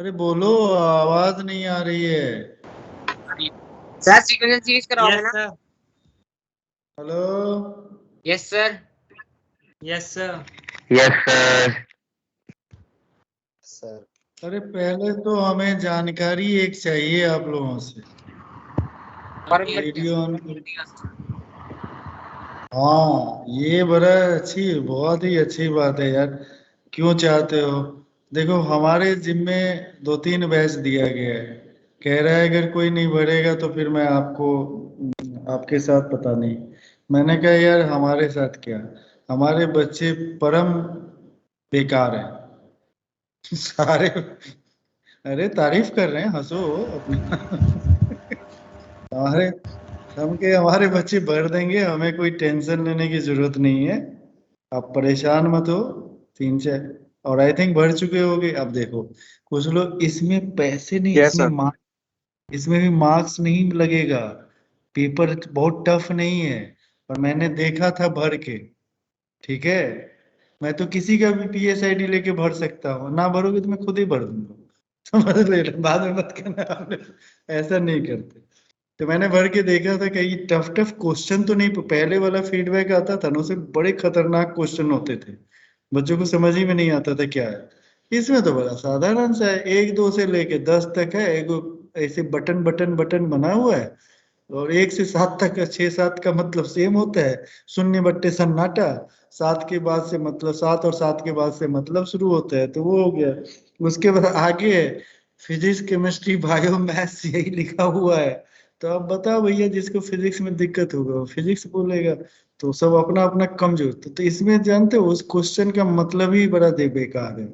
अरे बोलो, आवाज नहीं आ रही है। सर सीक्वेंशियल सीरीज कराओगे यस ना? Sir. Hello. Yes sir. Yes sir. Yes sir. Sir अरे पहले तो हमें जानकारी एक चाहिए आप लोगों से। और वीडियो ऑन हाँ, ये बड़ा अच्छी, बहुत ही अच्छी बात है यार। क्यों चाहते हो? देखो, हमारे जिम्मे 2-3 बैच दिया गया है। कह रहा है अगर कोई नहीं भरेगा तो फिर मैं आपके साथ पता नहीं। मैंने कहा यार हमारे साथ क्या, हमारे बच्चे परम बेकार हैं सारे। अरे तारीफ कर रहे हैं, हंसो अपना हमारे हमारे बच्चे भर देंगे, हमें कोई टेंशन लेने की जरूरत नहीं है। आप परेशान मत हो। 3-4 और आई थिंक भर चुके होगे। अब देखो, कुछ लोग इसमें पैसे नहीं, Yes, इसमें sir. इसमें भी मार्क्स नहीं लगेगा। पेपर बहुत टफ नहीं है। और मैंने देखा था भर के। ठीक है, मैं तो किसी का भी PSID लेके भर सकता हूँ। ना भरोगे तो मैं खुद ही भर दूंगा समझ लेना, बाद में मत करना आप लोग, ऐसा नहीं करते। तो मैंने भर के देखा था, कहीं टफ टफ क्वेश्चन तो नहीं। पहले वाला फीडबैक आता था ना, उसमें बड़े खतरनाक क्वेश्चन होते थे, बच्चों को समझ ही में नहीं आता था क्या है। इसमें तो बड़ा साधारण सा है, 1-2 से लेके 10 तक है। एक ऐसे बटन बटन बटन बना हुआ है, और 1 से 7 तक का, 6-7 का मतलब सेम होता है। शून्य बट्टे सन्नाटा। 7 के बाद से मतलब 7 और 7 के बाद से मतलब शुरू होता है, तो वो हो गया। उसके बाद आगे है फिजिक्स केमिस्ट्री बायो मैथ्स, यही लिखा हुआ है। तो अब बताओ भैया, जिसको फिजिक्स में दिक्कत होगा वो फिजिक्स बोलेगा। तो सब अपना अपना कमजोर। तो इसमें जानते हो, उस क्वेश्चन का मतलब ही बड़ा बेकार है।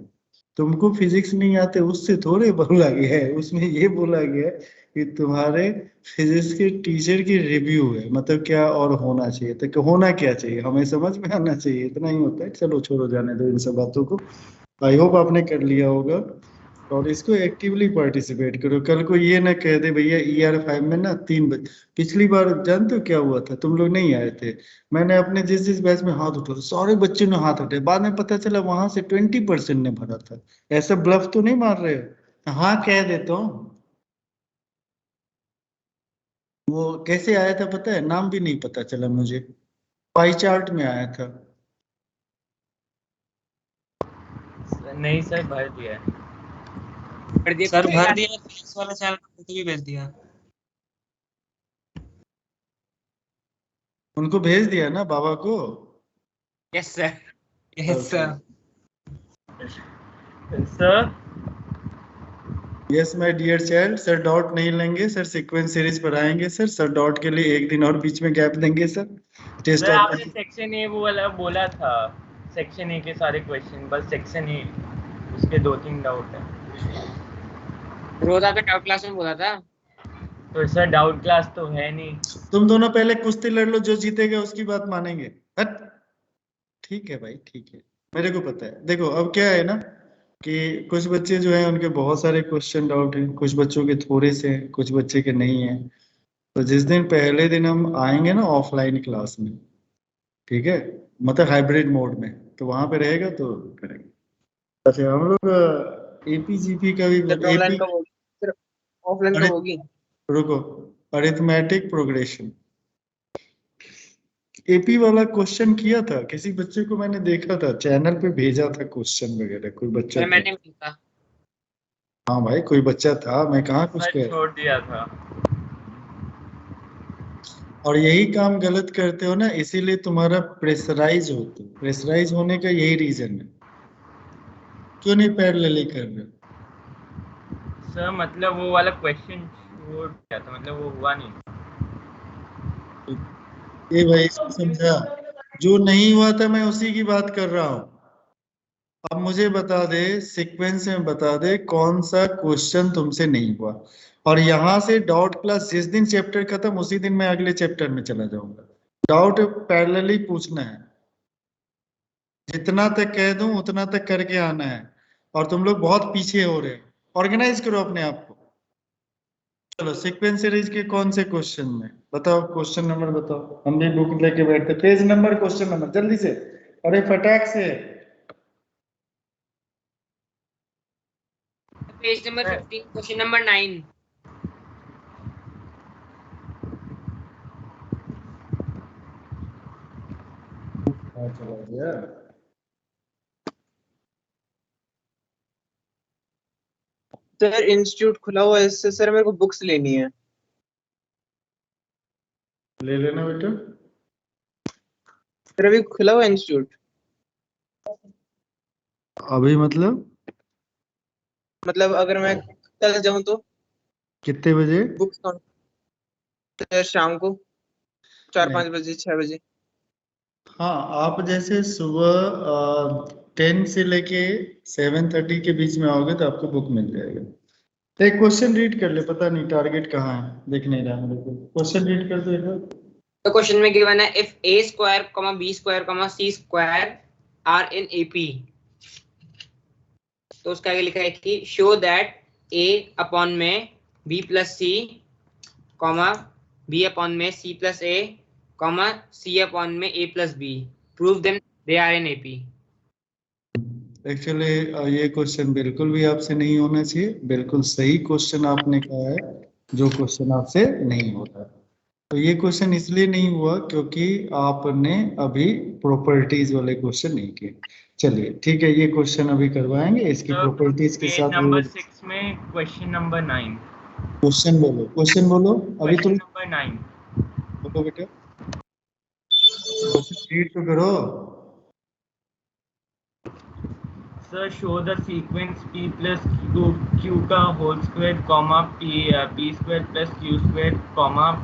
तुमको फिजिक्स नहीं आते उससे थोड़े बोला गया है, उसमें ये बोला गया है कि तुम्हारे फिजिक्स के टीचर की रिव्यू है, मतलब क्या और होना चाहिए। तो होना क्या चाहिए, हमें समझ में आना चाहिए, इतना ही होता है। चलो छोड़ो, जाने दो इन सब बातों को। आई होप आपने कर लिया होगा। और इसको एक्टिवली पार्टिसिपेट करो। कल को ये ना कह दे भैया ER5 में ना 3 बजे। पिछली बार जानते हो क्या हुआ था? तुम लोग नहीं आए थे। मैंने अपने जिस जिस बैच में हाथ उठाया, सारे बच्चे ने हाथ उठाए। बाद में पता चला वहां से 20% ने भरा था। ऐसा ब्लफ तो नहीं मार रहे हो? हाँ कह देता हूँ। वो कैसे आया था पता है? नाम भी नहीं पता चला मुझे, पाई चार्ट में आया था। नहीं सर, भर दिया है। कर दिया सर कुछ भर याद? दिया, फिजिक्स वाला चैनल का फोटो भी भेज दिया। उनको भेज दिया ना बाबा को? Yes sir. Yes okay. Sir. Sir yes my dear child, sir dot नहीं लेंगे सर, सीक्वेंस सीरीज पर आएंगे सर। सर डॉट के लिए 1 दिन और बीच में गैप देंगे सर। टेस्ट सर ऑफ आपने सेक्शन ए वो वाला बोला था, सेक्शन ए के सारे क्वेश्चन, बस सेक्शन ए, उसके 2-3 डाउट है। रोज आपके टॉप क्लास में बोला था। तो सर डाउट क्लास तो है नहीं। तुम दोनों पहले कुश्ती लड़ लो, जो जीतेगा उसकी बात मानेंगे। हट। ठीक है भाई, ठीक है, मेरे को पता है। देखो अब क्या है ना, कि कुछ बच्चे जो हैं उनके बहुत सारे क्वेश्चन डाउट हैं, कुछ बच्चों के थोड़े से हैं, कुछ बच्चे के नहीं है। तो जिस दिन पहले दिन हम आएंगे ना ऑफलाइन क्लास में, ठीक है, मतलब हाइब्रिड मोड में, तो वहां पे रहेगा तो करेंगे। अच्छा हम लोग APGP का भी सर ऑफलाइन एपी। कब होगी? सर ऑफलाइन अरे कब होगी? रुको, अरिथमेटिक प्रोग्रेशन AP वाला क्वेश्चन किया था किसी बच्चे को, मैंने देखा था चैनल पे भेजा था क्वेश्चन वगैरह, कोई बच्चा सर था। मैंने नहीं था। हाँ भाई कोई बच्चा था, मैं कहाँ कुछ सर कह। छोड़ दिया था। और यही काम गलत करते हो ना, इसीलिए तुम्हारा प्रेशराइज होते हो। प्रेशराइज होने का यही रीजन है। क्यों नहीं पैरेलली कर रहे हो? सर मतलब वो वाला क्वेश्चन छोड़ दिया था, मतलब वो हुआ नहीं। ये भाई इसको समझा, जो नहीं हुआ था मैं उसी की बात कर रहा हूँ। अब मुझे बता दे, सीक्वेंस में बता दे कौन सा क्वेश्चन तुमसे नहीं हुआ। और यहां से डाउट क्लास जिस दिन चैप्टर खत्म उसी दिन मैं अगले चैप्टर में चला जाऊंगा। डाउट पैरेलली पूछना है, जितना तक कह दूं उतना तक करके आना है। और तुम लोग बहुत पीछे हो रहे हो, ऑर्गेनाइज करो अपने आप को। चलो सीक्वेंस सीरीज के कौन से क्वेश्चन में बताओ, क्वेश्चन नंबर बताओ। हम भी बुक लेके बैठते, पेज नंबर क्वेश्चन नंबर जल्दी से। अरे फटाक से। Page number 15, question number 9। चला गया। सर इंस्टीट्यूट खुला हुआ है, इससे सर मेरे को बुक्स लेनी है। ले लेना बेटा। सर अभी खुला हुआ है इंस्टीट्यूट? अभी मतलब अगर मैं कल जाऊं तो कितने बजे? बुक्स कौन? सर शाम को 4-5 नहीं, बजे 6 बजे। हाँ आप जैसे सुबह 10 से लेके 7:30 के बीच में आओगे तो आपको बुक मिल जाएगा। तो एक क्वेश्चन रीड कर ले, पता नहीं टारगेट कहाँ है, दिख नहीं रहा मेरे को। क्वेश्चन रीड कर दो एक बार। तो क्वेश्चन में गिवन है if a square, b square, c square are in AP, तो उसका आगे लिखा है कि शो दैट a अपॉन में b plus C, b upon में c plus a, c upon में a plus b, prove them they are in AP। Actually ये क्वेश्चन बिल्कुल भी आपसे नहीं होना चाहिए, बिल्कुल सही क्वेश्चन आपने कहा है, जो क्वेश्चन आपसे नहीं होता। तो ये क्वेश्चन इसलिए नहीं हुआ क्योंकि आपने अभी प्रॉपर्टीज वाले क्वेश्चन नहीं किए। चलिए ठीक है, ये क्वेश्चन अभी करवाएंगे, इसकी प्रॉपर्टीज के पेज साथ। नंबर 6 में क्वेश्चन नंबर 9। क्वेश्चन बोलो अभी तो क्वेश्चन नंबर 9। बोलो बेटा, क्वेश्चन रीड तो करो। Sir show the sequence p plus q का whole square p square plus q square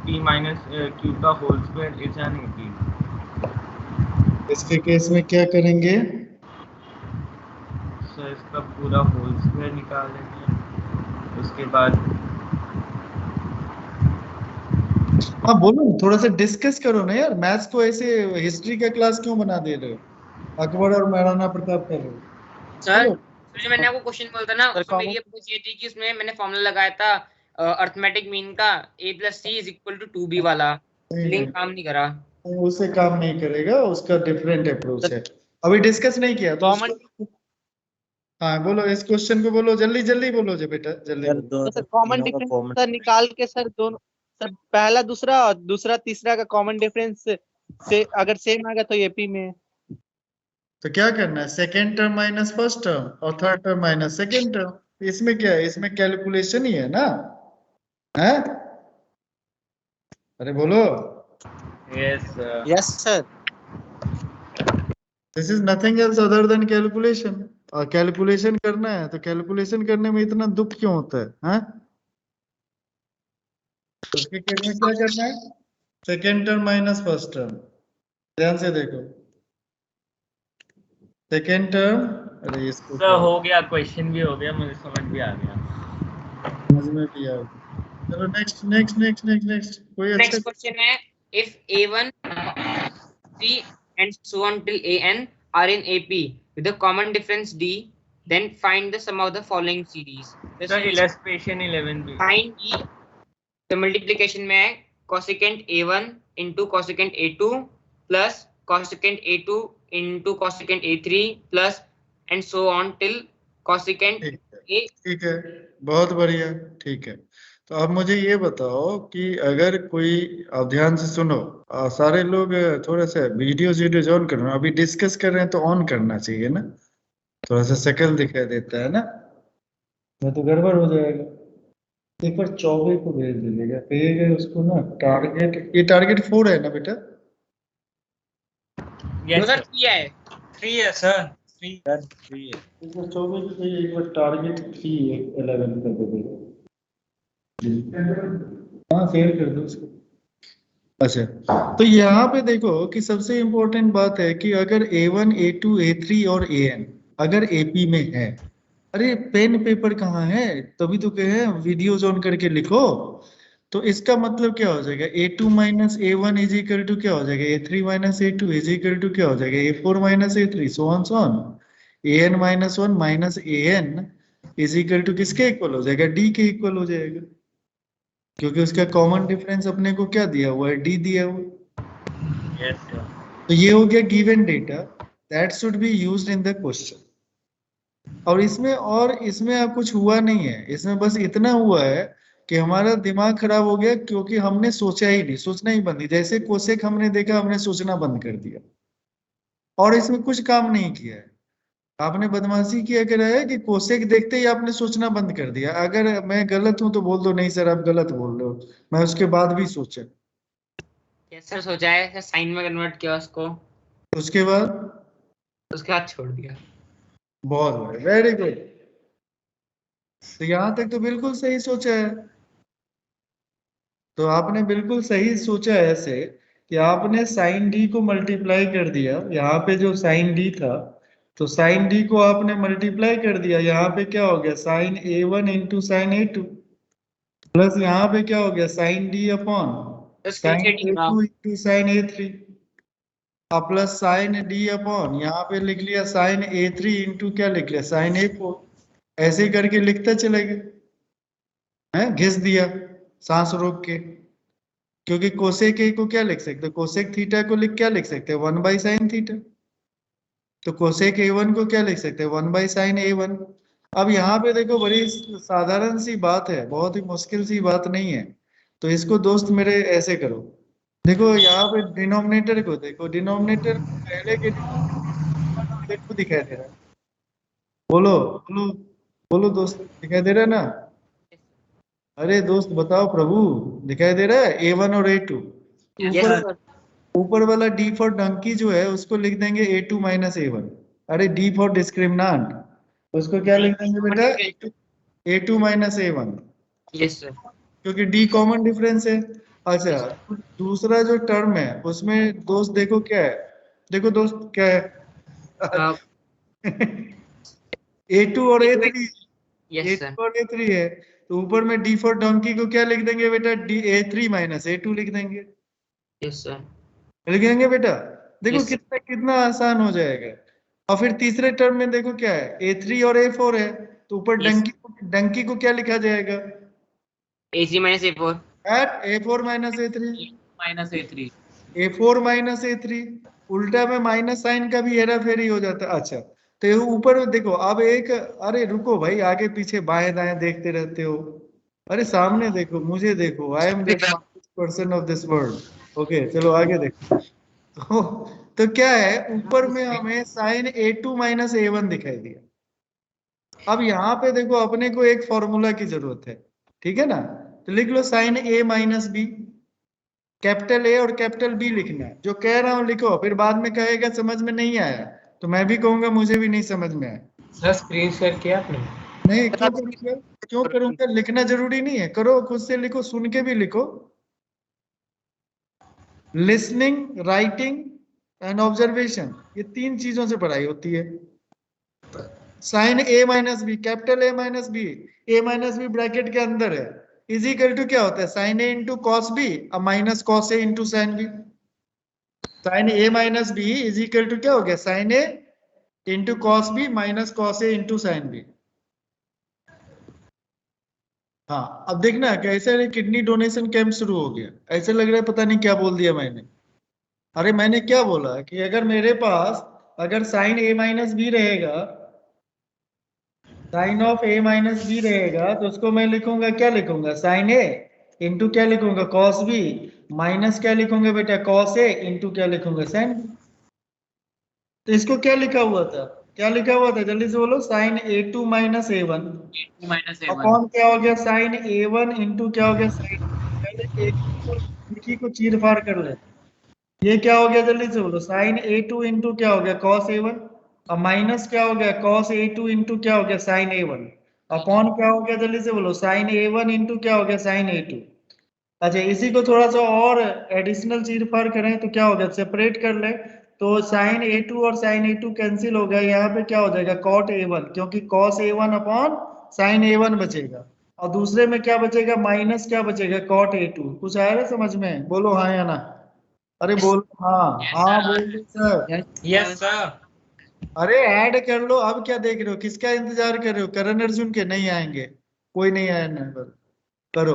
p minus q का whole square is an AP। इसके केस में क्या करेंगे? सर इसका पूरा होल स्क्वायर निकाल लेंगे, उसके बाद हाँ बोलो, थोड़ा सा डिस्कस करो ना यार, मैथ्स को ऐसे हिस्ट्री का क्लास क्यों बना दे रहे हो, अकबर और महाराणा प्रताप कर रहे हो। सर बोलो। जो मैंने आपको क्वेश्चन बोला था ना, सर उसमें मेरी अप्रोच ये थी कि उसमें मैंने फॉर्मूला लगाया था अर्थमेटिक मीन का, a plus C is equal to 2b वाला, नहीं लिंक काम नहीं करा। उससे काम नहीं करेगा, उसका डिफरेंट अप्रोच है, अभी डिस्कस नहीं किया तो उसको। हाँ बोलो, इस क्वेश्चन को बोलो, जल्दी जल्दी बोलो जो बेटा, जल्दी सर बोलो। दो सर कॉमन डिफरेंस सर निकाल के सर दोनों, सर पहला दूसरा और दूसरा तीसरा का कॉमन डिफरेंस से अगर सेम आ गया तो एपी में। तो क्या करना है, second term minus first term और third term minus second term. इसमें क्या है, इसमें कैलकुलेशन ही है ना, है? अरे बोलो। Yes sir. This is nothing else other than calculation. और कैलकुलेशन करना है तो कैलकुलेशन करने में इतना दुख क्यों होता है, हैं? उसके केस में क्या करना है, second term minus first term. ध्यान से देखो, सेकेंड टर्म, अरे इसको सर हो गया, क्वेश्चन भी हो गया, मुझे समझ भी आ गया। समझ में भी आ गया। चलो next next next next next कोई अच्छा। नेक्स्ट क्वेश्चन है if a1 3 and so on till an are in AP with a common difference d, then find the sum of the following series। Sir illustration 11 भी। Find d, तो multiplication में है cosecant a1 into cosecant a2 plus cosecant a2 into cosecant a3 plus and so on till cosecant a। ठीक है, बहुत बढ़िया, ठीक है। तो अब मुझे ये बताओ कि अगर कोई, आप ध्यान से सुनो, सारे लोग थोड़ा सा वीडियोज ऑन करो, अभी डिस्कस कर रहे हैं तो ऑन करना चाहिए ना, थोड़ा सा शक्ल दिखाई देता है ना, नहीं तो गड़बड़ हो जाएगा। एक बार चौबे को भेज दीजिएगा, कहिएगा उसको ना टारगेट, ये टारगेट 4 है ना बेटा? Yes sir sir. किया है 3 है सर, 3 है 3 है। एक बार चौबे को कहिए, एक बार टारगेट 3 11 कर दीजिएगा। हाँ शेयर कर दो उसको। अच्छा, तो यहाँ पे देखो कि सबसे इम्पोर्टेंट बात है कि अगर A1 A2 A3 और AN अगर AP में है, अरे पेन पेपर कहाँ है, तभी तो कहे वीडियोज ऑन करके लिखो। तो इसका मतलब क्या हो जाएगा, A2 minus A1 is equal to क्या हो जाएगा, A3 minus A2 is equal to क्या हो जाएगा, A4 minus A3 so on AN minus 1 minus AN is equal to किसके इक्वल हो जाएगा, D के इक्वल हो जाएगा, क्योंकि उसका कॉमन डिफरेंस अपने को क्या दिया हुआ है, D दिया हुआ है। Yes sir. तो ये हो गया given data that should be used in the question. और इसमें अब कुछ हुआ नहीं है, इसमें बस इतना हुआ है कि हमारा दिमाग खराब हो गया क्योंकि हमने सोचा ही नहीं, सोचना ही बंद किया। जैसे कोसेक हमने देखा, हमने सोचना बंद कर दिया और इसमें कुछ काम नहीं किया है। आपने बदमाशी किया करा है कि कोसेक देखते ही आपने सोचना बंद कर दिया। अगर मैं गलत हूं तो बोल दो, नहीं सर आप गलत बोल रहे हो, मैं उसके बाद भी सोचा। यस सर, सोचा है सर, साइन में कन्वर्ट किया उसको, उसके बाद उसके बाद छोड़ दिया। बहुत बढ़िया, वेरी गुड। तो यहाँ तक तो बिल्कुल सही सोचा है। तो आपने बिल्कुल सही सोचा है ऐसे कि आपने साइन डी को मल्टीप्लाई कर दिया। यहाँ पे जो साइन डी था, तो साइन डी को आपने मल्टीप्लाई कर दिया। यहाँ पे क्या हो गया, sign A1 into sine A2, plus यहाँ पे क्या हो गया, साइन डी अपॉन तो sine screen A2 into sine A3, और प्लस साइन डी अपॉन यहाँ पे लिख लिया साइन A3 इंटू क्या लिख लिया, साइन A4। ऐसे ही करके लिखता चलेगा, है घिस दिया सांस रोक के। क्योंकि कोसेक ए को क्या लिख सकते हैं, कोसेक थीटा को क्या लिख सकते हैं, 1/sin थीटा। तो कोसेक A1 को क्या लिख सकते हैं, 1/sin A1। अब यहाँ पे देखो, बड़ी साधारण सी बात है, बहुत ही मुश्किल सी बात नहीं है। तो इसको दोस्त मेरे ऐसे करो, देखो यहाँ पे डिनोमिनेटर को देखो, डिनोमिनेटर पहले के डिनोमिनेटर देखो दिखाई दे रहा है। बोलो बोलो बोलो दोस्त, दिखाई दे रहा है ना? अरे दोस्त बताओ प्रभु, दिखाई दे रहा है A1 और A2। यस ऊपर सर, ऊपर वाला D फॉर डंकी जो है उसको लिख देंगे A2 माइनस A1। अरे D फॉर डिस्क्रिमिनांट, उसको क्या लिख देंगे बेटा, A2 minus A1, yes sir. क्योंकि D कॉमन डिफरेंस है। अच्छा, दूसरा जो टर्म है उसमें दोस्त देखो क्या है, देखो दोस्त क्या है A2 और A3, यस सर, A2 और A3 है। तो ऊपर में D फॉर डंकी को क्या लिख देंगे बेटा, D A3 माइनस A2 लिख देंगे, यस सर, लिख देंगे बेटा। देखो Yes, sir. कितना कितना आसान हो जाएगा। और फिर तीसरे टर्म में देखो क्या है, A3 और A4 है, तो ऊपर Yes. डंकी को क्या लिखा जाएगा, AC minus A4. At A4 minus A3, minus A3. A4 minus A3। उल्टा में माइनस साइन का भी हेरा फेरी हो जाता है। अच्छा, तो ये ऊपर देखो अब एक, अरे रुको भाई, आगे पीछे बाएं दाएं देखते रहते हो। अरे सामने देखो, मुझे देखो, I am the smartest person of this world. Okay चलो आगे देखो। तो, तो क्या है, ऊपर में हमें साइन A2 माइनस A1 दिखाई दिया। अब यहाँ पे देखो, अपने को एक फॉर्मूला की जरूरत है, ठीक है ना? तो लिख लो sine A minus B, capital A और कैपिटल बी लिखना है। जो कह रहा हूं लिखो, फिर बाद में कहेगा समझ में नहीं आया, तो मैं भी कहूंगा मुझे भी नहीं समझ में आया। सर स्क्रीन शेयर किया आपने? नहीं, क्यों करूंगा, क्यों करूंगा, लिखना जरूरी नहीं है, करो खुद से लिखो, सुन के भी लिखो। लिसनिंग, राइटिंग एंड ऑब्जर्वेशन, ये तीन चीजों से पढ़ाई होती है। Sine A minus B, capital A minus B, A minus B bracket के अंदर है, इज इक्वल टू क्या होता है, sine A into cos B और minus cos A into sine B. Sine A minus B is equal to क्या हो गया, sine A into cos B minus cos A into sine B. हाँ, अब देखना कैसे किडनी डोनेशन कैंप शुरू हो गया। ऐसे लग रहा है पता नहीं क्या बोल दिया मैंने। अरे मैंने क्या बोला कि अगर मेरे पास अगर साइन ए माइनस बी रहेगा, sine of A minus B रहेगा, तो उसको मैं लिखूंगा, क्या लिखूंगा, साइन ए इंटू क्या लिखूंगा, कॉस बी माइनस क्या लिखूंगा बेटा, कॉस ए इंटू क्या लिखूंगा, साइन बी। तो इसको क्या लिखा हुआ था, क्या लिखा हुआ था, जल्दी से बोलो, sign A2 minus A1 A2 minus A1. Upon क्या हो गया, साइन A1 इंटू क्या हो गया, साइन। पहले एक ही को चीर फाड़ कर ले, ये क्या हो गया, जल्दी से बोलो, साइन A2 इंटू क्या हो गया, कॉस A1, और माइनस क्या हो गया, कॉस A2 इंटू क्या हो गया, साइन A1, अपॉन क्या हो गया, जल्दी से बोलो, साइन A1 इंटू क्या हो गया, साइन A2। अच्छा, इसी को थोड़ा सा और एडिशनल चीर फाड़ करें तो क्या होगा, सेपरेट कर ले, तो साइन A2 और साइन A2 कैंसिल हो गया, यहाँ पे क्या हो जाएगा, कॉट A1, क्योंकि cos A1 upon sine A1 बचेगा, और दूसरे में क्या बचेगा, माइनस क्या बचेगा, कॉट A2। कुछ आया ना समझ में, बोलो हाँ या ना? अरे बोलो हाँ, हाँ बोलो सर। Yes sir. अरे ऐड कर लो, अब क्या देख रहे हो, किसका इंतजार कर रहे हो, करण अर्जुन के? नहीं आएंगे, कोई नहीं आया नंबर, करो।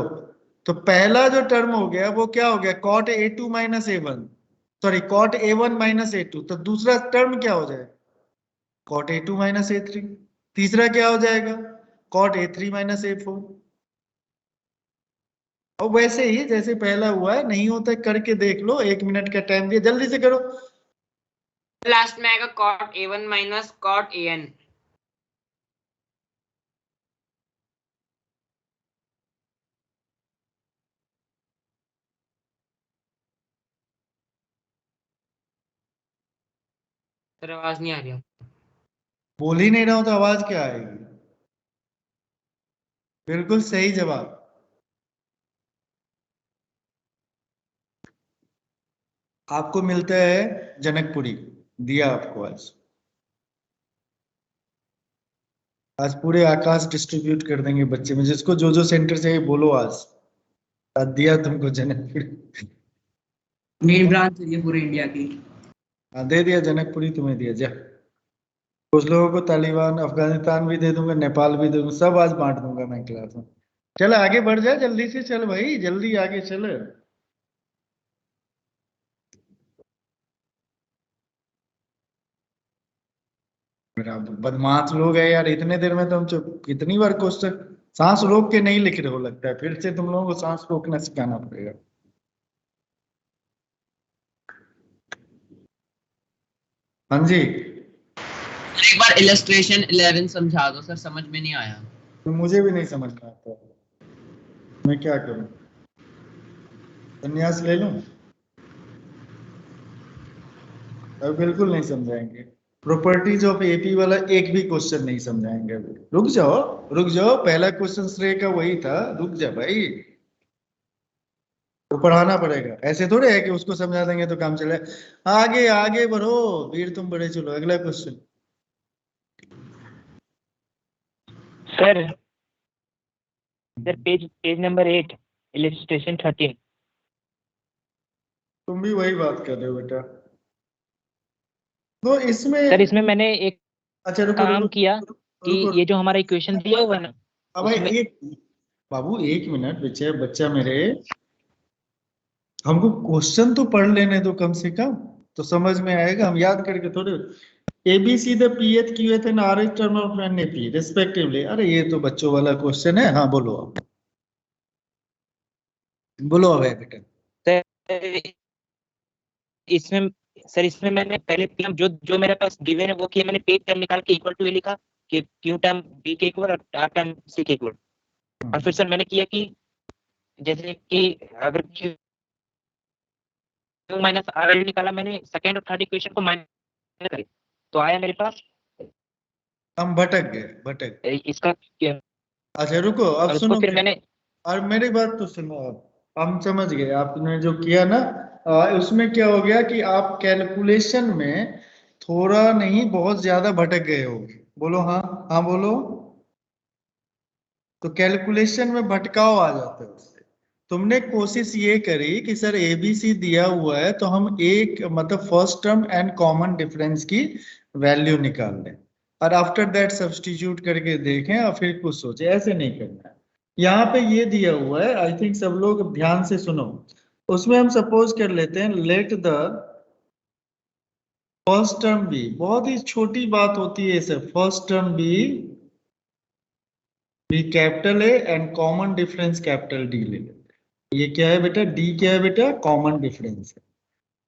तो पहला जो टर्म हो गया वो क्या हो गया, cot A2 minus A1, sorry cot A1 minus A2। तो दूसरा टर्म क्या हो जाए, कॉट A2 माइनस A3। तीसरा क्या हो जाएगा, cot A3 माइनस A4। और वैसे ही जैसे पहला हुआ है, नहीं होता है करके देख लो, 1 मिनट का टाइम दिया, जल्दी से करो। लास्ट में आएगा cot A1 minus cot AN। Sir आवाज नहीं आ रही है। बोल ही नहीं रहा हूं तो आवाज क्या आएगी। बिल्कुल सही जवाब। आपको मिलता है जनकपुरी, दिया आपको आज पूरे आकाश डिस्ट्रीब्यूट कर देंगे बच्चे में, जिसको जो जो सेंटर चाहिए बोलो आज दिया तुमको जनकपुरी। मेन ब्रांच चाहिए पूरे इंडिया की। हाँ दे दिया जनकपुरी, तुम्हें दिया जा। कुछ लोगों को तालिबान अफगानिस्तान भी दे दूंगा, नेपाल भी दे दूंगा, सब आज बांट दूंगा मैं क्लास में। चल आगे बढ़ जा, जल्दी से चल भाई, जल्दी आगे चल। मेरा बदमाश लोग है यार, इतने देर में तुम कितनी बार क्वेश्चन सांस रोक के नहीं लिख रहे हो, लगता है फिर से तुम लोगों को सांस रोकना सिखाना पड़ेगा। हाँ जी, एक बार इलस्ट्रेशन 11 समझा दो सर, समझ में नहीं आया। तो मुझे भी नहीं समझ में आता, मैं क्या करूं, संन्यास ले लूं? अब बिल्कुल नहीं समझाएंगे, प्रॉपर्टीज ऑफ एपी वाला एक भी क्वेश्चन नहीं समझाएंगे अभी। रुक जाओ रुक जाओ, पहला क्वेश्चन श्रेय का वही था, रुक जा भाई, तो पढ़ाना पड़ेगा, ऐसे थोड़े है कि उसको समझा देंगे तो काम चले। आगे आगे बढ़ो वीर, तुम बड़े, चलो अगला question. Sir page number 8 illustration 13। तुम भी वही बात कर रहे हो बेटा, तो इसमें सर इसमें मैंने एक अच्छा रुको काम रुको किया कि रुको, ये जो हमारा इक्वेशन दिया हुआ है ना, अब भाई उसमें एक बाबू 1 मिनट, बच्चा बच्चा मेरे, हमको क्वेश्चन तो पढ़ लेने दो कम से कम, तो समझ में आएगा, हम याद करके थोड़े। A B C the pth qth and rth term of an AP respectively. अरे ये तो बच्चों वाला क्वेश्चन है, हाँ बोलो अब, बोलो अब बेटा। सर इसमें मैंने पहले जो जो मेरे पास गिवन है वो किया मैंने, पेज टर्म निकाल के इक्वल टू ये लिखा कि क्यू टर्म बी के इक्वल और आर टर्म सी के इक्वल। और फिर सर मैंने किया कि जैसे कि अगर क्यू माइनस आर निकाला मैंने, सेकंड और थर्ड इक्वेशन को माइनस करे तो आया मेरे पास, हम भटक गए इसका क्या। अच्छा रुको, अब और सुनो फिर मैंने और मेरी बात तो सुनो, अब हम समझ गए आपने जो किया ना। उसमें क्या हो गया कि आप कैलकुलेशन में थोड़ा नहीं बहुत ज्यादा भटक गए हो। बोलो हाँ, हाँ बोलो। तो कैलकुलेशन में भटकाव आ जाता है उससे। तुमने कोशिश ये करी कि सर एबीसी दिया हुआ है तो हम एक मतलब first term and common difference की वैल्यू निकाल लें, और आफ्टर दैट सब्स्टिट्यूट करके देखें और फिर कुछ सोचे, ऐसे नहीं करना है। यहाँ पे ये दिया हुआ है, आई थिंक सब लोग ध्यान से सुनो। उसमें हम सपोज कर लेते हैं, let the first term B, बहुत ही छोटी बात होती है sir, first term B capital A and common difference capital D ले लेते हैं। ये क्या है बेटा, डी क्या है बेटा, कॉमन डिफरेंस है।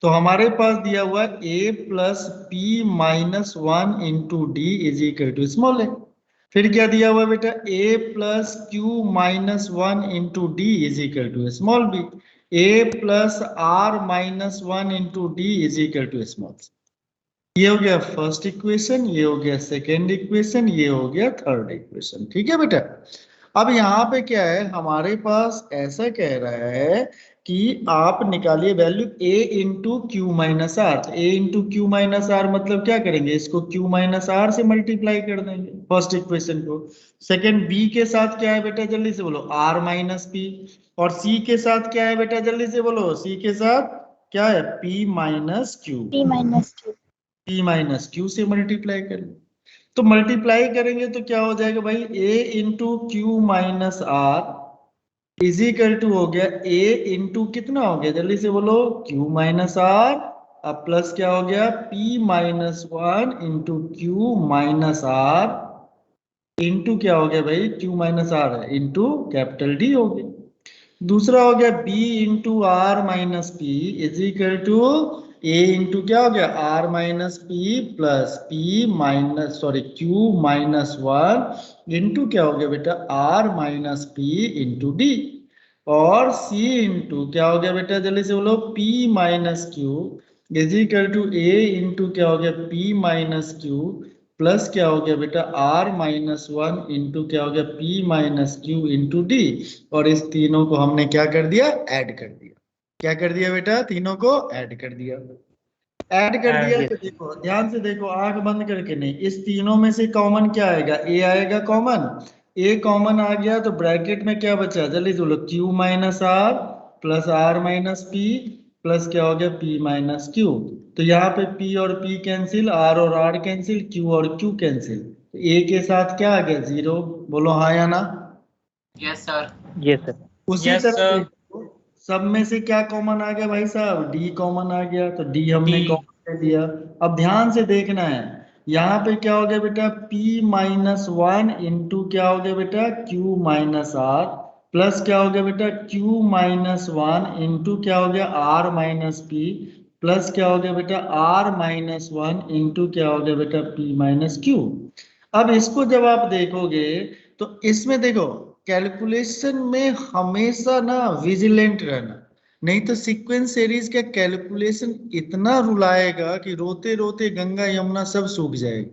तो हमारे पास दिया हुआ है A plus P minus 1 into D is equal to small A. फिर क्या दिया हुआ है बेटा, A plus Q minus 1 into D is equal to small B. A plus R minus 1 into D is equal to small C. ये हो गया first equation, ये हो गया सेकेंड इक्वेशन, ये हो गया थर्ड इक्वेशन। ठीक है बेटा, अब यहाँ पे क्या है, हमारे पास ऐसा कह रहा है कि आप निकालिए value a into Q minus R. A into Q minus R मतलब क्या करेंगे, इसको क्यू माइनस आर से मल्टीप्लाई कर देंगे फर्स्ट इक्वेशन को। सेकेंड बी के साथ क्या है बेटा, जल्दी से बोलो, आर माइनस पी। और सी के साथ क्या है बेटा, जल्दी से बोलो, सी के साथ क्या है, P minus Q. P minus Q से मल्टीप्लाई कर लो। तो मल्टीप्लाई करेंगे तो क्या हो जाएगा भाई, a into Q minus R is equal to हो गया a इंटू कितना हो गया, जल्दी से बोलो, q माइनस आर, अब प्लस क्या हो गया, p minus 1 into Q minus R into क्या हो गया भाई, क्यू माइनस आर है, इंटू कैपिटल डी हो गया। दूसरा हो गया B into R minus P is equal to A into क्या हो गया, R minus P plus P minus sorry Q minus one into क्या हो गया बेटा, R minus P into D. और सी इंटू क्या हो गया बेटा, जल्दी से बोलो, P minus Q is equal to A into क्या हो गया, पी माइनस क्यू प्लस क्या हो गया बेटा, आर माइनस वन इंटू क्या हो गया, P minus Q into D. और इस तीनों को हमने क्या कर दिया, ऐड कर दिया। क्या कर दिया बेटा, तीनों को ऐड कर दिया। ऐड कर दिया तो देखो ध्यान से देखो, आंख बंद करके नहीं, इस तीनों में से कॉमन क्या आएगा, ए आएगा कॉमन। ए कॉमन आ गया तो ब्रैकेट में क्या बचा, जल्दी से बोलो, Q minus R plus R minus P plus क्या हो गया, पी माइनस क्यू। तो यहाँ पे P और P कैंसिल, R और R कैंसिल, Q और Q कैंसिल। तो A के साथ क्या आ गया, 0। बोलो हाँ या ना। Yes sir. Yes sir. उसी Yes, तरह sir. देखो, सब में से क्या कॉमन आ गया भाई साहब, D कॉमन आ गया, तो D हमने D. कॉमन कर दिया। अब ध्यान से देखना है, यहाँ पे क्या हो गया बेटा, P माइनस वन इंटू क्या हो गया बेटा, Q माइनस आर प्लस क्या हो गया बेटा, Q माइनस वन इंटू क्या हो गया, R माइनस पी प्लस क्या हो गया बेटा, R माइनस वन इंटू क्या हो गया बेटा, P माइनस क्यू। अब इसको जब आप देखोगे तो इसमें देखो, कैलकुलेशन में हमेशा ना विजिलेंट रहना, नहीं तो सीक्वेंस सीरीज का कैलकुलेशन इतना रुलाएगा कि रोते रोते गंगा यमुना सब सूख जाएगी।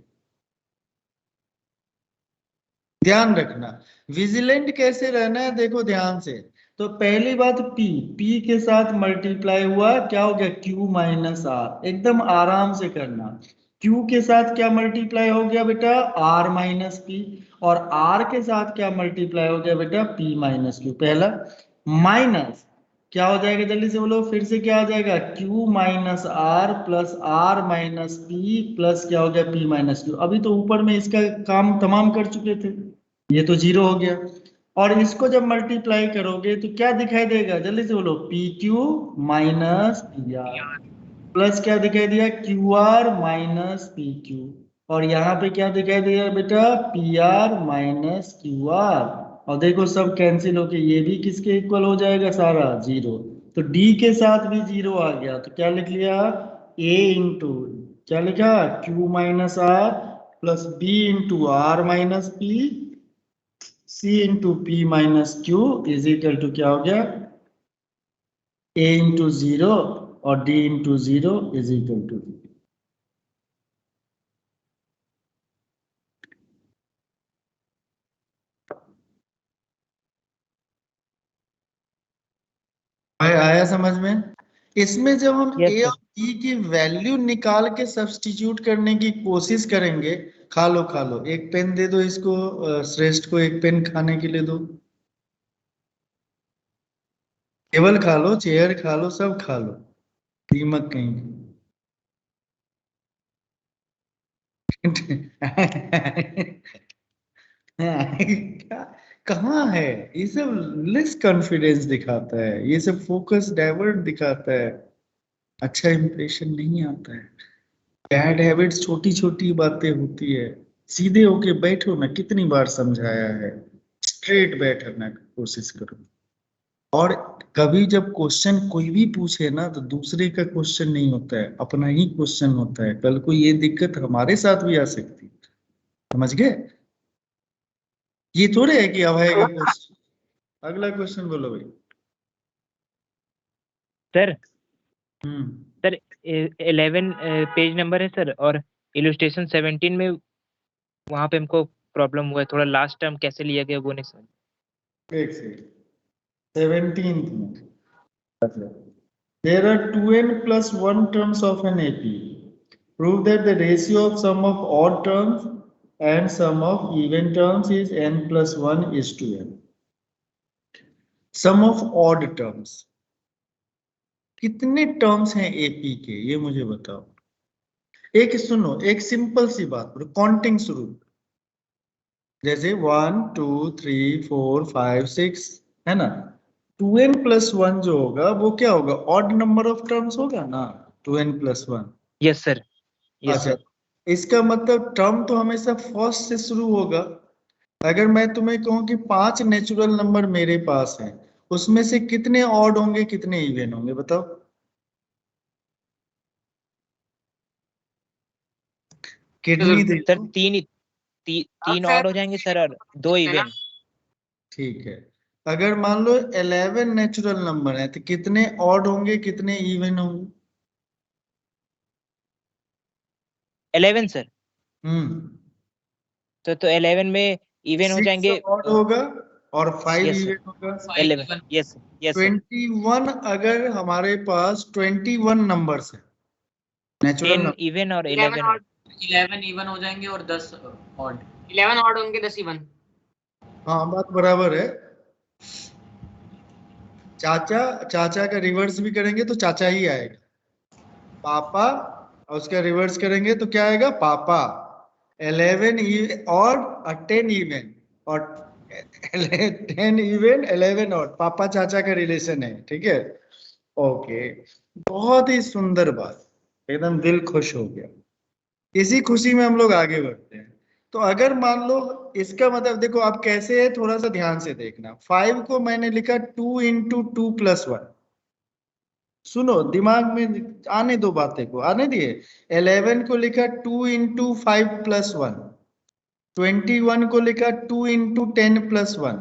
ध्यान रखना, विजिलेंट कैसे रहना है, देखो ध्यान से। तो पहली बात, P के साथ मल्टीप्लाई हुआ, क्या हो गया, Q माइनस आर, एकदम आराम से करना। Q के साथ क्या मल्टीप्लाई हो गया बेटा, R माइनस पी। और R के साथ क्या मल्टीप्लाई हो गया बेटा, P माइनस क्यू। पहला माइनस क्या हो जाएगा, जल्दी से बोलो, फिर से क्या आ जाएगा, Q minus R plus R minus P plus क्या हो गया, P माइनस क्यू। अभी तो ऊपर में इसका काम तमाम कर चुके थे, ये तो 0 हो गया। और इसको जब मल्टीप्लाई करोगे तो क्या दिखाई देगा, जल्दी से बोलो, P Q minus P R plus क्या दिखाई दिया, Q R minus P Q. और यहाँ पे क्या दिखाई दिया बेटा, P R minus Q R. और देखो सब कैंसिल होके ये भी किसके इक्वल हो जाएगा, सारा 0। तो D के साथ भी 0 आ गया, तो क्या लिख लिया, A इंटू क्या लिखा, Q minus R plus B into R minus P C into P minus Q is equal to क्या हो गया, A इंटू 0 और D into 0 is equal to. आया समझ में। इसमें जब हम Yes, A sir. और B की वैल्यू निकाल के सब्स्टिट्यूट करने की कोशिश करेंगे, खा लो खा लो, एक पेन दे दो इसको, श्रेष्ठ को एक पेन खाने के लिए दो, टेबल खा लो, चेयर खा लो, सब खा लो, दीमक कहीं क्या, कहाँ है ये सब, लेस कॉन्फिडेंस दिखाता है, ये सब फोकस डाइवर्ट दिखाता है, अच्छा इंप्रेशन नहीं आता है। बैड हैबिट्स छोटी छोटी बातें होती है, सीधे होके बैठो ना, कितनी बार समझाया है, स्ट्रेट बैठना की कोशिश करो। और कभी जब क्वेश्चन कोई भी पूछे ना तो दूसरे का क्वेश्चन नहीं होता है, अपना ही क्वेश्चन होता है। कल को ये दिक्कत हमारे साथ भी आ सकती है, समझ गए। ये थोड़े है कि अभय का क्वेश्चन, अगला क्वेश्चन बोलो भाई। सर हम्म, सर 11 पेज नंबर है सर, और इलस्ट्रेशन 17 में वहां पे हमको प्रॉब्लम हुआ है थोड़ा, लास्ट टर्म कैसे लिया गया वो नहीं समझ। एक सेकंड, 17th में there are 2n plus 1 terms of an AP. Prove that the ratio of sum of odd terms and sum of even terms is n plus 1 is to n. Sum of odd terms, कितने terms हैं AP के, ये मुझे बताओ। एक सुनो, एक simple सी बात, काउंटिंग शुरू, जैसे 1 2 3 4 5 6 है ना, 2n प्लस 1 जो होगा वो क्या होगा, ऑड नंबर ऑफ टर्म्स होगा ना, 2n plus 1। Yes sir. Yes अच्छा, सर। इसका मतलब टर्म तो हमेशा फर्स्ट से शुरू होगा, अगर मैं तुम्हें कहूं कि 5 नेचुरल नंबर मेरे पास हैं, उसमें से कितने ऑड होंगे कितने इवन होंगे, बताओ। किडनी सर देखो। तीन ऑड हो जाएंगे सर और 2 इवन। ठीक है, अगर मान लो 11 नेचुरल नंबर है तो कितने ऑड होंगे कितने इवन होंगे? 11 सर। तो 11 में इवन हो 6 जाएंगे। ऑड होगा और 5 यस सर, इवन होगा। 11। Yes yes sir. 21 अगर हमारे पास 21 नंबर्स है नेचुरल 10 नंबर, इवन और 11 11 ऑड, 11 इवन हो जाएंगे और 10 ऑड। 11 ऑड होंगे 10 इवन। हाँ बात बराबर है। चाचा, चाचा का रिवर्स भी करेंगे तो चाचा ही आएगा, पापा, और उसका रिवर्स करेंगे तो क्या आएगा, पापा। 11 और 10 इवन और 10 इवन 11 और पापा चाचा का रिलेशन है, ठीक है। ओके, बहुत ही सुंदर बात, एकदम दिल खुश हो गया। इसी खुशी में हम लोग आगे बढ़ते हैं। तो अगर मान लो, इसका मतलब देखो आप कैसे है, थोड़ा सा ध्यान से देखना। 5 को मैंने लिखा 2 इंटू 2 प्लस 1। सुनो, दिमाग में आने दो, बातें को आने दिए। 11 को लिखा 2 इंटू 5 प्लस 1। 21 को लिखा 2 इंटू 10 प्लस 1।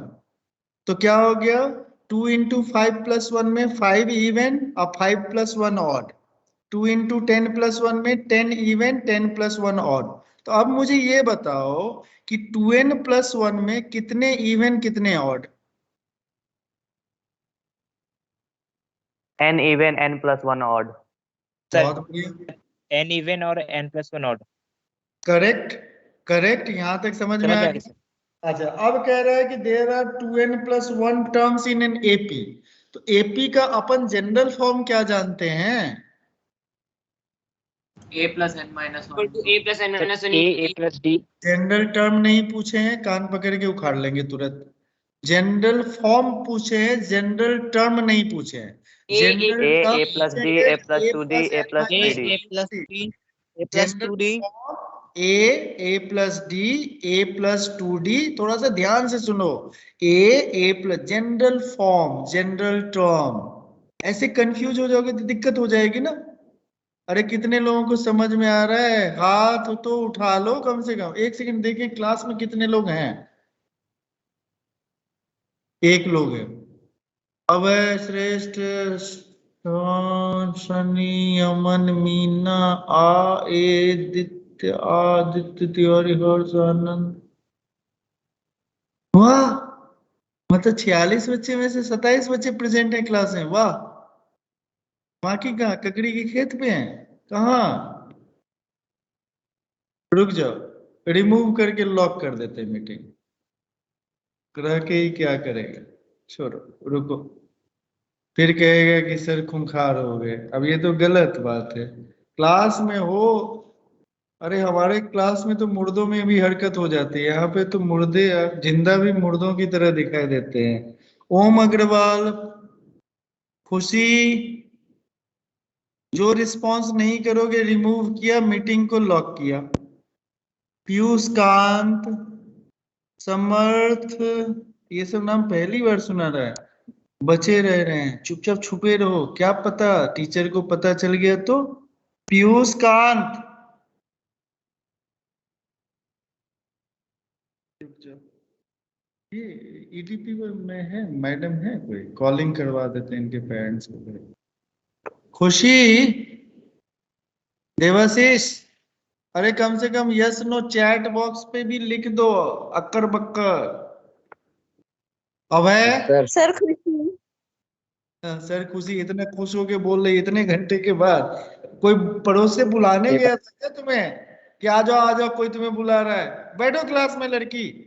तो क्या हो गया, 2 इंटू 5 प्लस 1 में 5 इवन और 5 प्लस 1 ऑड। 2 इंटू 10 प्लस 1 में 10 इवन 10 प्लस 1 ऑड। तो अब मुझे ये बताओ कि 2n प्लस 1 में कितने इवन कितने odd? n even n plus 1 odd. बहुत बढ़िया, n इवन और n plus 1 odd. Correct. Correct, यहां तक समझ में समझ आ में आ गया। गया सर। अच्छा, अब कह रहा है कि there are 2n plus 1 terms in an AP. तो एपी का अपन जनरल फॉर्म क्या जानते हैं? a plus n minus equal 1। Two a plus n sir minus a plus d। General term नहीं पूछे हैं, कान पकड़ के उखाड़ लेंगे तुरंत। जनरल फॉर्म पूछे हैं, जनरल टर्म नहीं पूछे हैं। General a term plus d, पूछेंगे a plus a 2d, plus a n plus minus 3d. a plus 2d। d, a plus general 2d, form A plus D, A plus 2d। थोड़ा सा ध्यान से सुनो, A plus, general form, general term. ऐसे confuse हो जाओगे तो दिक्कत हो जाएगी ना। अरे कितने लोगों को समझ में आ रहा है, हाथ तो उठा लो कम से कम। एक सेकंड देखें क्लास में कितने लोग हैं। एक लोग है। अभय, श्रेष्ठ, शनि, अमन, मीना, आदित्य तिवारी, हर्ष, आनंद। वाह, मतलब 46 बच्चे में से 27 बच्चे प्रेजेंट है क्लास में, वाह। बाकी कहाँ, ककड़ी के खेत पे हैं, कहाँ? रुक जाओ, रिमूव करके लॉक कर देते हैं मीटिंग, रह के ही क्या करेगा, छोड़ो, रुको। फिर कहेगा कि सर खूंखार हो गए। अब ये तो गलत बात है, क्लास में हो। अरे हमारे क्लास में तो मुर्दों में भी हरकत हो जाती है, यहाँ पे तो मुर्दे जिंदा भी मुर्दों की तरह दिखाई देते हैं। ओम अग्रवाल, खुशी, जो रिस्पांस नहीं करोगे रिमूव किया, मीटिंग को लॉक किया। पीयूष, कांत, समर्थ, ये सब नाम पहली बार सुना रहा है। बचे रह रहे हैं, चुपचाप छुपे रहो, क्या पता टीचर को पता चल गया तो। पीयूष, कांत, ये ईडीपी में है, मैडम है कोई, कॉलिंग करवा देते हैं इनके पेरेंट्स को। खुशी, देवाशीष, अरे कम से कम यस नो चैट बॉक्स पे भी लिख दो, अक्कर बक्कर। अभय, सर खुशी। सर खुशी इतना खुश होके बोल रही इतने घंटे के बाद। कोई पड़ोस से बुलाने गया था क्या तुम्हें कि आ जाओ कोई तुम्हें बुला रहा है? बैठो क्लास में लड़की,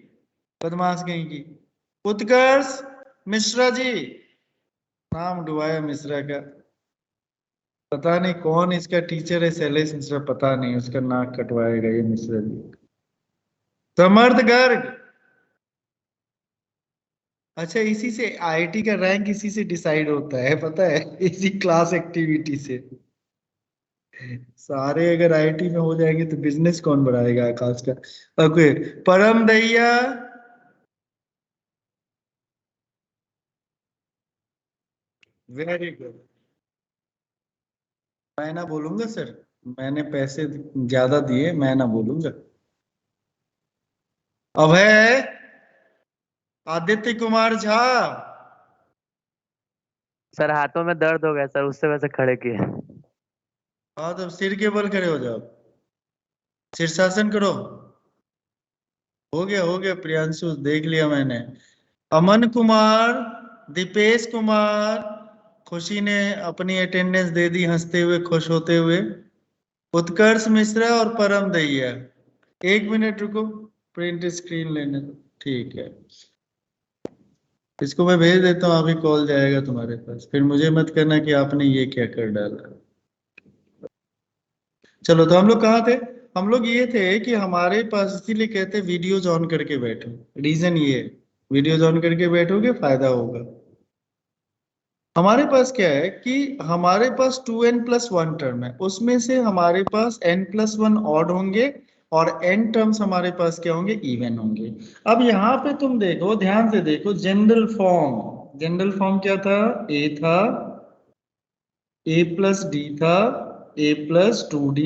बदमाश कहीं की। उत्कर्ष मिश्रा जी, नाम डुबाया मिश्रा का, पता नहीं कौन इसका टीचर है, शैलेश मिश्रा, पता नहीं उसका नाक कटवाएगा ये मिश्रा जी। समर्थ गर्ग, अच्छा इसी से आईआईटी का रैंक इसी से डिसाइड होता है, पता है, इसी क्लास एक्टिविटी से। सारे अगर आईआईटी में हो जाएंगे तो बिजनेस कौन बढ़ाएगा आकाश का। ओके, परम दैया, वेरी गुड। मैं ना बोलूंगा सर, मैंने पैसे ज्यादा दिए, मैं ना बोलूंगा। अभय, आदित्य कुमार झा। सर हाथों में दर्द हो गया सर, उससे वैसे खड़े किए। हाँ तो सिर के बल खड़े हो जाओ, शीर्षासन करो। हो गया प्रियांशु, देख लिया मैंने। अमन कुमार, दीपेश कुमार, खुशी ने अपनी अटेंडेंस दे दी हंसते हुए, खुश होते हुए। उत्कर्ष मिश्रा और परम दैया। 1 मिनट रुको, प्रिंट स्क्रीन लेने दो। ठीक है, इसको मैं भेज देता हूँ, अभी कॉल जाएगा तुम्हारे पास, फिर मुझे मत कहना कि आपने ये क्या कर डाला। चलो, तो हम लोग कहाँ थे? हम लोग ये थे कि हमारे पास, इसीलिए कहते हैं वीडियोज ऑन करके बैठो। रीजन ये, वीडियोज ऑन करके बैठोगे फायदा होगा। हमारे पास क्या है कि हमारे पास 2n+1 टर्म है, उसमें से हमारे पास n+1 ऑड होंगे और n टर्म्स हमारे पास क्या होंगे? इवन होंगे। अब यहाँ पे तुम देखो, ध्यान से देखो, जनरल फॉर्म क्या था? a था, a+d था, a+2d,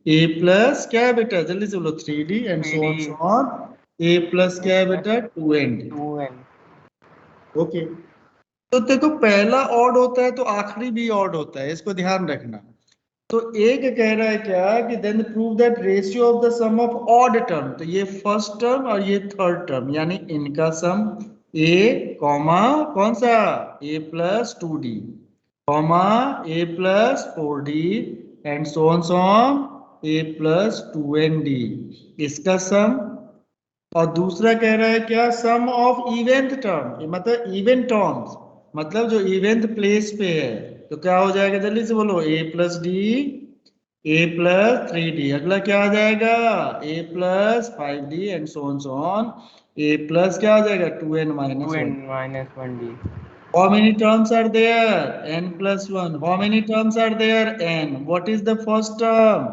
a+ क्या है बेटा? जल्दी से बोलो, 3d and so on, a+ क्या है बेटा? 2n। 2n। ओके, तो देखो पहला ऑड होता है तो आखिरी भी ऑड होता है, इसको ध्यान रखना। तो एक कह रहा है क्या कि then prove that ratio of the sum of odd term, तो ये फर्स्ट टर्म और ये थर्ड टर्म, यानी इनका सम a कॉमा कौन सा? a+2d comma a+4d and so on a+2nd, इसका सम। और दूसरा कह रहा है क्या? सम ऑफ इवेंट टर्म, मतलब इवेंट टर्म्स, मतलब जो इवेंट प्लेस पे है, तो क्या हो जाएगा? जल्दी से बोलो, a+d, a+3d, अगला क्या आ जाएगा? a+5d and so on, a+ क्या आ जाएगा? 2n - 1। 2n-1d। How many terms are there? n+1. How many terms are there? n. What is the first term?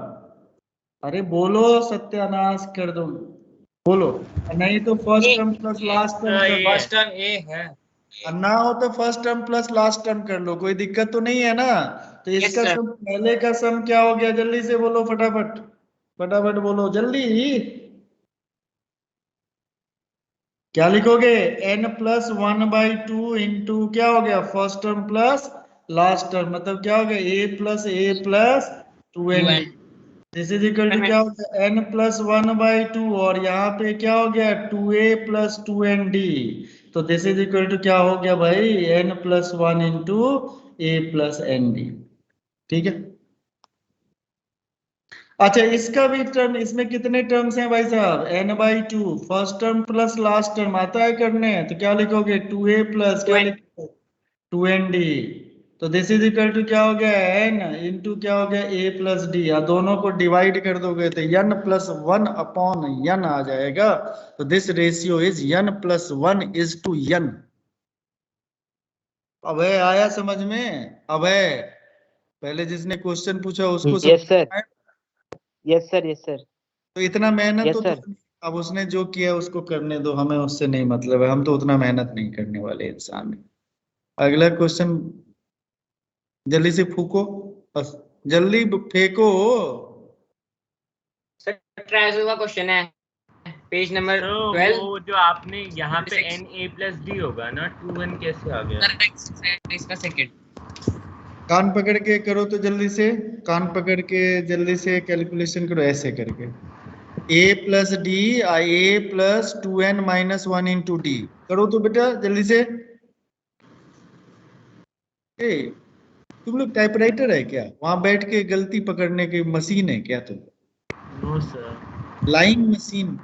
अरे बोलो, सत्यानाश कर दो, बोलो। नहीं तो first term plus last term कर लो। फर्स्ट टर्म a है। और ना हो तो first term plus last term कर लो, कोई दिक्कत तो नहीं है ना। तो इसका sir. सम, पहले का सम क्या हो गया? जल्दी से बोलो, फटाफट फटाफट बोलो जल्दी। क्या लिखोगे? n+1/2 इंटू क्या हो गया? First term plus last term, मतलब क्या हो गया? a+a+2n। This is equal to क्या हो गया? n+1/2, और यहाँ पे क्या हो गया? 2a+2nd। तो दिस इज इक्वल टू क्या हो गया भाई? n+1 into a+nd। ठीक है, अच्छा इसका भी टर्म, इसमें कितने टर्म्स हैं भाई साहब? n/2, first term plus last term आता है करने, तो क्या लिखोगे? 2a प्लस क्या लिखोगे? 2nd। तो दिस इज इक्वल टू क्या हो गया? n इंटू क्या हो गया? a+d, या दोनों को डिवाइड कर दोगे तो n+1/n आ जाएगा। तो दिस रेशियो इज n+1:n। अबे आया समझ में? अबे पहले जिसने क्वेश्चन पूछा उसको यस सर, समझ, यस सर, यस सर, तो इतना मेहनत यस तो सर। अब उसने जो किया उसको करने दो, हमें उससे नहीं मतलब है, हम तो उतना मेहनत नहीं करने वाले इंसान हैं। अगला क्वेश्चन जल्दी से फूको, बस जल्दी फेंको। सर ट्राइजो का क्वेश्चन है, पेज नंबर तो 12। वो जो आपने यहाँ पे na+d होगा ना, 2n कैसे आ गया? सर एक्सरसाइज का सेकंड। कान पकड़ के करो, तो जल्दी से कान पकड़ के जल्दी से कैलकुलेशन करो, ऐसे करके a+d a+2n - 1 इंटू d करो तो बेटा जल्दी से। ए, तुम लोग टाइपराइटर है क्या? वहां बैठ के गलती पकड़ने की मशीन है क्या तुम? No sir. Line machine.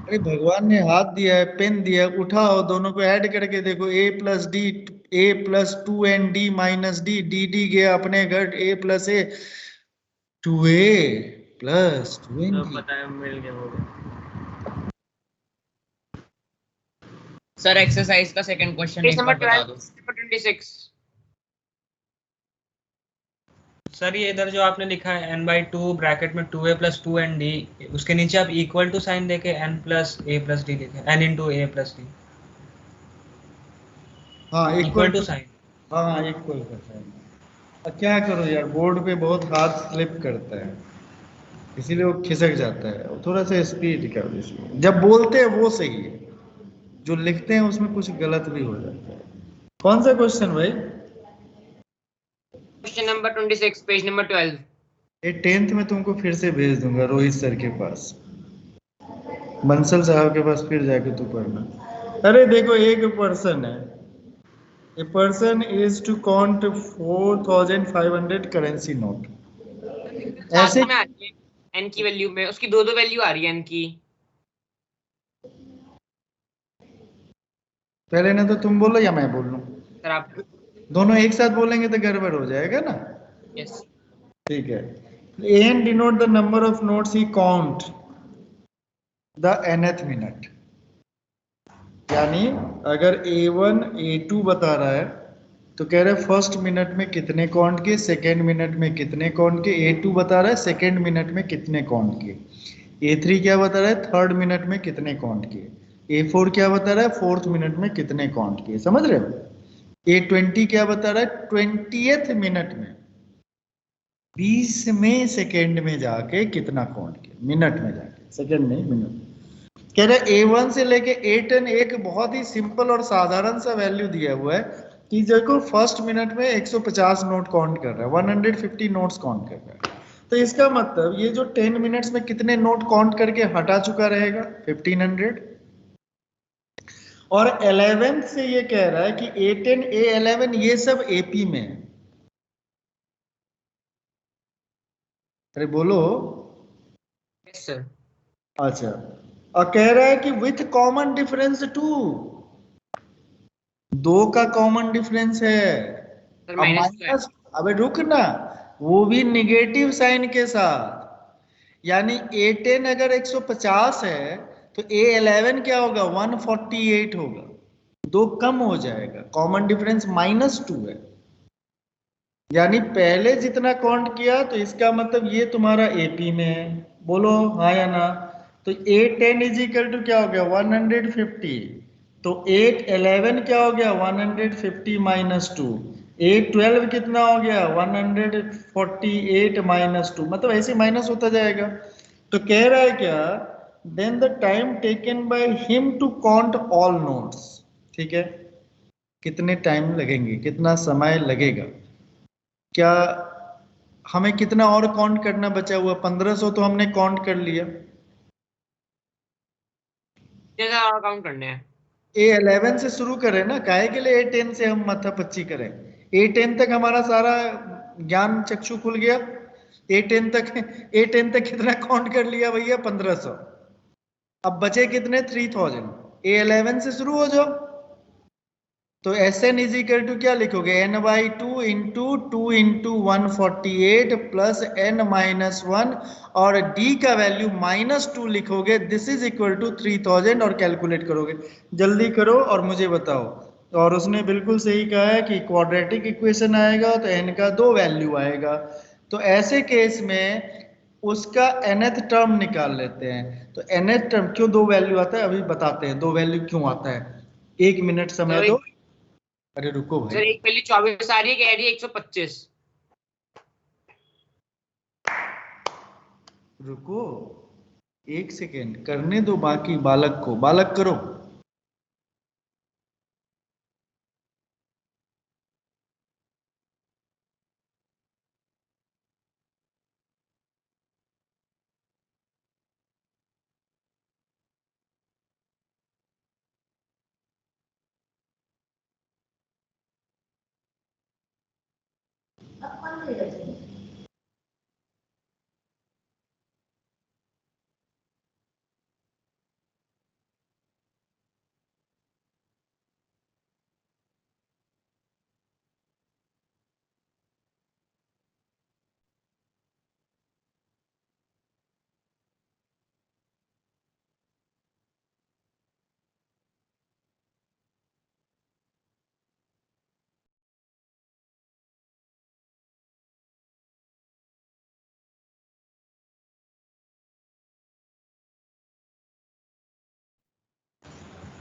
अरे भगवान ने हाथ दिया है, पेन दिया है, उठाओ, दोनों को ऐड करके देखो। a+d a+2nd - d, dd गया अपने घर, a+a 2a+2nd। तो पता है, मिल गया होगा। सर एक्सरसाइज का सेकंड क्वेश्चन पेज एक नंबर बार बता 12 दो। नंबर 26। सर ये इधर जो आपने लिखा है n/2 ब्रैकेट में 2a+2nd, उसके नीचे आप इक्वल टू साइन देके n+a+d लिखे, n × a+d। हाँ इक्वल इक्वल टू साइन। हाँ इक्वल का साइन। अब क्या करो यार, बोर्ड पे बहुत हाथ स्लिप करता है, इसीलिए वो खिसक जाता है। और थोड़ा सा स्पीड कर दो इसमें, जब बोलते हैं वो सही है, जो लिखते हैं उसमें कुछ गलत भी हो जाता है। कौन सा क्वेश्चन भाई? Question number 26 page number 12। ये 10th में तुमको फिर से भेज दूंगा रोहित सर के पास, बंसल साहब के पास, फिर जाके तू पढ़ना। अरे देखो, एक पर्सन है, a person is to count 4500 currency note. साथ ऐसे में आ रही है एन की वैल्यू में, उसकी दो दो वैल्यू आ रही है एन की। पहले ना तो तुम बोलो या मैं बोल लूं? सर आप। दोनों एक साथ बोलेंगे तो गड़बड़ हो जाएगा ना। यस। ठीक है। N denote the number of notes ही काउंट द nth मिनट। यानी अगर A1 A2 बता रहा है तो कह रहे फर्स्ट मिनट में कितने काउंट किए, सेकेंड मिनट में कितने काउंट किए। A2 बता रहा है सेकेंड मिनट में कितने काउंट किए। A3 क्या बता रहा है, थर्ड मिनट में कितने काउंट किए। A4 क्या बता रहा है, फोर्थ मिनट में कितने काउंट किए। समझ रहे हो? A20 क्या बता रहा है, 20th मिनट में, 20वें सेकेंड में जाके कितना काउंट किया, मिनट में जाके, सेकेंड नहीं मिनट। कह रहे A1 से लेके A10 एक बहुत ही सिंपल और साधारण सा वैल्यू दिया हुआ है कि देखो फर्स्ट मिनट में 150 नोट काउंट कर रहा है, 150 नोट्स काउंट कर रहा है। तो इसका मतलब ये जो 10 मिनट्स में कितने नोट काउंट करके हटा चुका रहेगा, 1500। और 11 से ये कह रहा है कि A10 A11 ये सब AP में है। अरे बोलो। Yes sir. अच्छा, और कह रहा है कि विथ कॉमन डिफरेंस 2, 2 का कॉमन डिफरेंस है। सर अब माइनस टू है। माइनस, अबे रुक ना, वो भी निगेटिव साइन के साथ। यानी A10 अगर 150 है तो A11 क्या होगा, 148 होगा। 2 कम हो जाएगा, कॉमन डिफरेंस -2 है। यानी पहले जितना काउंट किया तो इसका मतलब ये तुम्हारा AP में है। बोलो हाँ या ना? तो A10 इज इक्वल टू क्या हो गया, 150। तो A11 क्या हो गया, 150 -2। A12 कितना हो गया, 148 -2। मतलब ऐसे माइनस होता जाएगा। तो कह रहा है क्या, then the time taken by him to count all notes. ठीक है, कितने टाइम लगेंगे, कितना समय लगेगा। क्या हमें कितना और काउंट करना बचा हुआ, 1500 तो हमने काउंट कर लिया। जैसा और काउंट करने हैं। A11 से शुरू करें ना, काहे के लिए A10 से हम माथापच्ची करें। A10 तक हमारा सारा ज्ञान चक्षु खुल गया। A10 तक कितना काउंट कर लिया भैया, 1500। अब बचे कितने, 3000। A11 से शुरू हो जाओ। तो Sn इज इक्वल टू क्या लिखोगे, n/2 into 2 into 148 plus n-1, और d का वैल्यू -2 लिखोगे। दिस इज इक्वल टू 3000 और कैलकुलेट करोगे। जल्दी करो और मुझे बताओ। और उसने बिल्कुल सही कहा है कि क्वाड्रेटिक इक्वेशन आएगा तो n का 2 वैल्यू आएगा। तो ऐसे केस में उसका nth टर्म निकाल लेते हैं। तो nth टर्म क्यों 2 वैल्यू आता है, अभी बताते हैं 2 वैल्यू क्यों आता है। 1 मिनट समय सर दो। अरे रुको भाई, सर एक वैल्यू 24 आ रही है, कह रही है 125। रुको 1 सेकेंड, करने दो बाकी बालक को, बालक करो।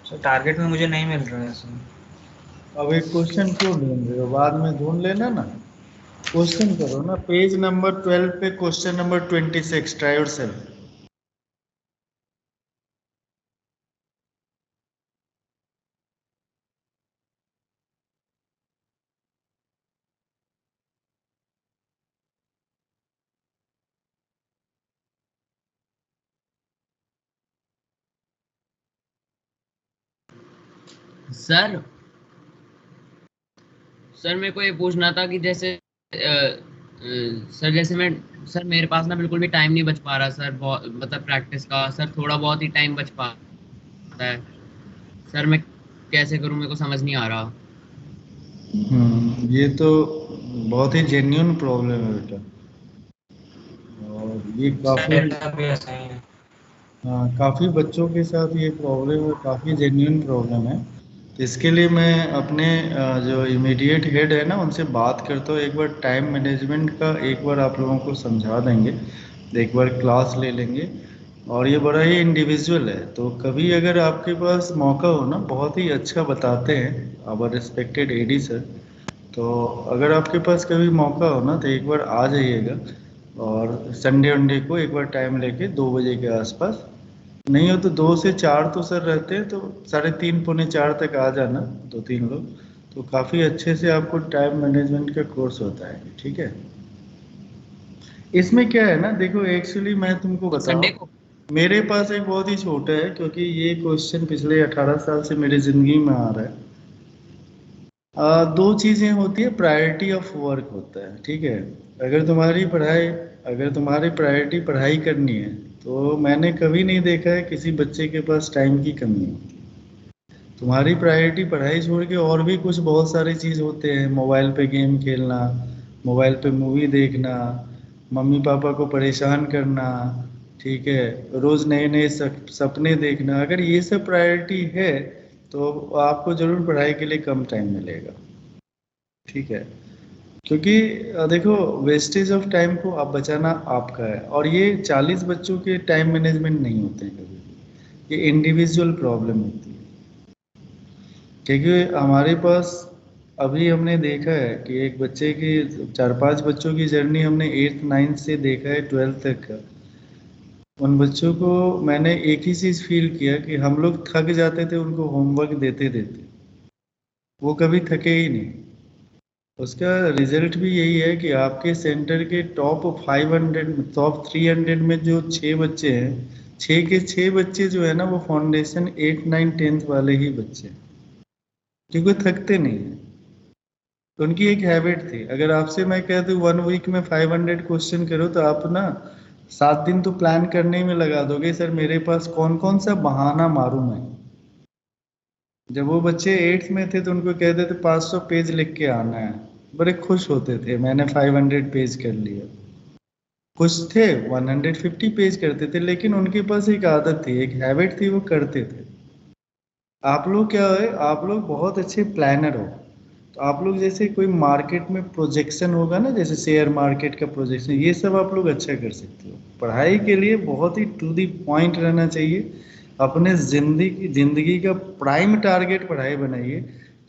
सर टारगेट में मुझे नहीं मिल रहा है सर। अब एक क्वेश्चन क्यों ढूंढ रहे हो, बाद में ढूंढ लेना ना। क्वेश्चन करो ना, पेज नंबर 12 पे question number 26, try yourself. Sir sir मेरे को ये पूछना था कि जैसे सर जैसे मैं सर मेरे पास ना बिल्कुल भी टाइम नहीं बच पा रहा सर, बहुत मतलब प्रैक्टिस का सर थोड़ा बहुत ही टाइम बच पाता है सर, मैं कैसे करूं मेरे को समझ नहीं आ रहा। ये तो बहुत ही जेन्युइन प्रॉब्लम है बेटा, और ये काफ़ी बच्चों के साथ ये प्रॉब्लम है, काफ़ी जेन्युइन प्रॉब्लम है। तो इसके लिए मैं अपने जो इमीडिएट हेड है ना उनसे बात करता हूँ, एक बार टाइम मैनेजमेंट का एक बार आप लोगों को समझा देंगे, एक बार क्लास ले लेंगे। और ये बड़ा ही इंडिविजुअल है, तो कभी अगर आपके पास मौका हो ना, बहुत ही अच्छा बताते हैं आवर रिस्पेक्टेड एडी सर, तो अगर आपके पास कभी मौका हो ना तो एक बार आ जाइएगा, और संडे वनडे को एक बार टाइम लेके 2 बजे के आसपास, नहीं हो तो 2 से 4 तो सर रहते हैं, तो 3:30 पौने 4 तक आ जाना, 2-3 लोग, तो काफ़ी अच्छे से आपको टाइम मैनेजमेंट का कोर्स होता है, ठीक है। इसमें क्या है ना, देखो एक्चुअली मैं तुमको तो बताऊं, संडे को मेरे पास एक बहुत ही छोटा है, क्योंकि ये क्वेश्चन पिछले 18 साल से मेरी ज़िंदगी में आ रहा है। दो चीज़ें होती है, प्रायोरिटी ऑफ वर्क होता है, ठीक है। अगर तुम्हारी प्रायोरिटी पढ़ाई करनी है, तो मैंने कभी नहीं देखा है किसी बच्चे के पास टाइम की कमी होती है। तुम्हारी प्रायोरिटी पढ़ाई छोड़ के और भी कुछ बहुत सारी चीज़ होते हैं, मोबाइल पे गेम खेलना, मोबाइल पे मूवी देखना, मम्मी पापा को परेशान करना, ठीक है, रोज़ नए नए सपने देखना। अगर ये सब प्रायोरिटी है तो आपको ज़रूर पढ़ाई के लिए कम टाइम मिलेगा, ठीक है। क्योंकि देखो, वेस्टेज ऑफ टाइम को आप बचाना आपका है, और ये 40 बच्चों के टाइम मैनेजमेंट नहीं होते हैं कभी भी, ये इंडिविजुअल प्रॉब्लम होती है। क्योंकि हमारे पास अभी हमने देखा है कि एक बच्चे की 4-5 बच्चों की जर्नी हमने 8th 9th से देखा है 12th तक का। उन बच्चों को मैंने एक ही चीज़ फील किया कि हम लोग थक जाते थे उनको होमवर्क देते देते, वो कभी थके ही नहीं। उसका रिजल्ट भी यही है कि आपके सेंटर के टॉप 500 टॉप 300 में जो 6 बच्चे हैं, 6 के 6 बच्चे जो है ना, वो फाउंडेशन 8 9 10th वाले ही बच्चे हैं, क्योंकि थकते नहीं हैं। तो उनकी एक हैबिट थी, अगर आपसे मैं कह दूं 1 वीक में 500 क्वेश्चन करो, तो आप ना 7 दिन तो प्लान करने में लगा दोगे, सर मेरे पास कौन कौन सा बहाना मारूं मैं। जब वो बच्चे 8th में थे तो उनको कहते थे 500 पेज लिख के आना है, बड़े खुश होते थे, मैंने 500 पेज कर लिया। कुछ थे 150 पेज करते थे, लेकिन उनके पास एक आदत थी, एक हैबिट थी, वो करते थे। आप लोग क्या है, आप लोग बहुत अच्छे प्लानर हो, तो आप लोग जैसे कोई मार्केट में प्रोजेक्शन होगा ना, जैसे शेयर मार्केट का प्रोजेक्शन, ये सब आप लोग अच्छा कर सकते हो। पढ़ाई के लिए बहुत ही टू दी पॉइंट रहना चाहिए, अपने जिंदगी का प्राइम टारगेट पढ़ाई बनाइए,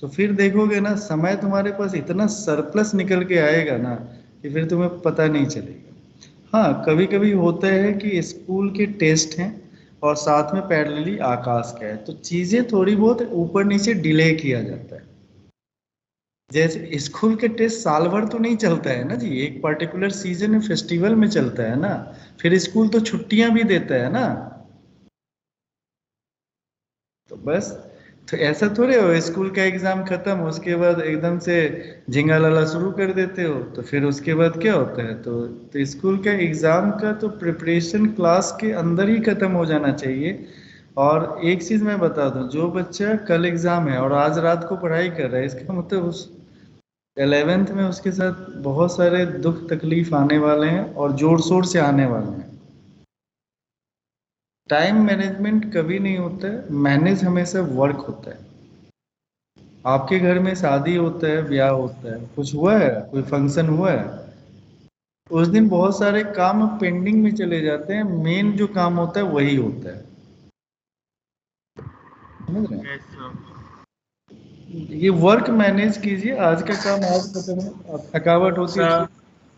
तो फिर देखोगे ना समय तुम्हारे पास इतना सरप्लस निकल के आएगा ना कि फिर तुम्हें पता नहीं चलेगा। हाँ, कभी कभी होता है कि स्कूल के टेस्ट हैं और साथ में पैरेलली आकाश का है, तो चीज़ें थोड़ी बहुत ऊपर नीचे डिले किया जाता है। जैसे स्कूल के टेस्ट साल भर तो नहीं चलता है ना जी, एक पर्टिकुलर सीजन में फेस्टिवल में चलता है ना, फिर स्कूल तो छुट्टियां भी देता है ना। तो बस, तो ऐसा थोड़े हो स्कूल का एग्जाम खत्म उसके बाद एकदम से झिंगा लाला शुरू कर देते हो, तो फिर उसके बाद क्या होता है, तो स्कूल का एग्जाम का तो प्रिपरेशन क्लास के अंदर ही खत्म हो जाना चाहिए। और एक चीज मैं बता दूं, जो बच्चा कल एग्जाम है और आज रात को पढ़ाई कर रहा है, इसका मतलब उस 11th में उसके साथ बहुत सारे दुख तकलीफ आने वाले हैं, और जोर शोर से आने वाले हैं। टाइम मैनेजमेंट कभी नहीं होता है, मैनेज हमेशा वर्क होता है। आपके घर में शादी होता है, ब्याह होता है, कुछ हुआ है, कोई फंक्शन हुआ है, उस दिन बहुत सारे काम पेंडिंग में चले जाते हैं, मेन जो काम होता है वही होता है, समझ रहे हैं। Yes, sir. ये वर्क मैनेज कीजिए, आज का काम आज खत्म है, अब थकावट होती है सर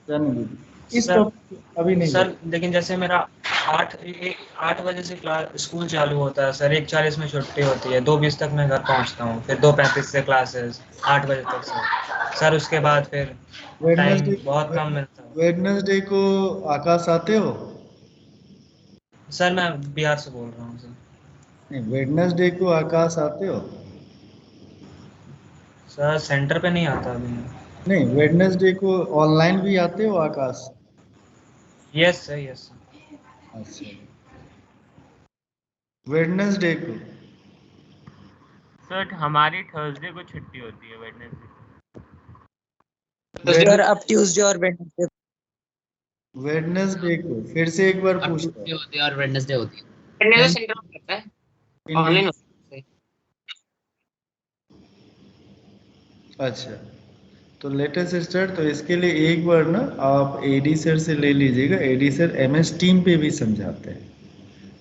जाने दीजिए, इस सर टॉपिक अभी नहीं सर लेकिन जैसे मेरा 8 बजे से क्लास स्कूल चालू होता है सर, 1:40 में छुट्टी होती है, 2:20 तक मैं घर पहुंचता हूँ, फिर 2:35 से क्लासेस 8 बजे तक सर उसके बाद फिर टाइम वेडनेसडे बहुत कम मिलता है। वेडनेसडे को आकाश आते हो? सर मैं बिहार से बोल रहा हूँ सर। नहीं, वेडनेसडे को आकाश आते हो? सर सेंटर पे नहीं आता अभी। नहीं, वेडनेसडे को ऑनलाइन भी आते हो Akash? Yes sir yes sir. अच्छा, वेडनेसडे को सर हमारी थर्सडे को छुट्टी होती है, वेडनेसडे। सर अब ट्यूसडे और वेडनेसडे वेडनेसडे को फिर से एक बार अब पूछता ट्यूसडे होती है और वेडनेसडे होती है। वेडनेसडे सेंटर में करता है, हूँ। ऑनलाइन होता है। अच्छा, तो लेटेस्ट स्टार्ट, तो इसके लिए एक बार ना आप एडी सर से ले लीजिएगा, एडी सर एमएस टीम पे भी समझाते हैं,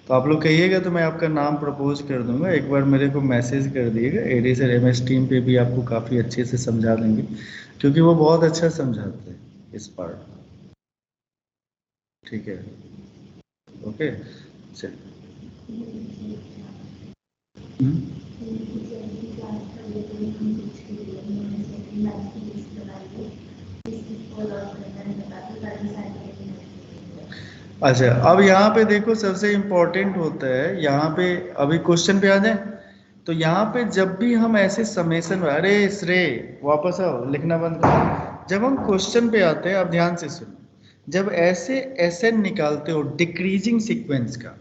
तो आप लोग कहिएगा तो मैं आपका नाम प्रपोज कर दूंगा, एक बार मेरे को मैसेज कर दिएगा, एडी सर एमएस टीम पे भी आपको काफ़ी अच्छे से समझा देंगे, क्योंकि वो बहुत अच्छा समझाते हैं इस पार्ट। ठीक है, ओके, चलिए। अच्छा, अब यहाँ पे देखो सबसे इम्पोर्टेंट होता है, यहाँ पे अभी क्वेश्चन पे आ जाए, तो यहाँ पे जब भी हम ऐसे समेशन, अरे श्रेय वापस आओ, लिखना बंद करो, जब हम क्वेश्चन पे आते हैं, आप ध्यान से सुनो, जब ऐसे एसएन निकालते हो डिक्रीजिंग सीक्वेंस का,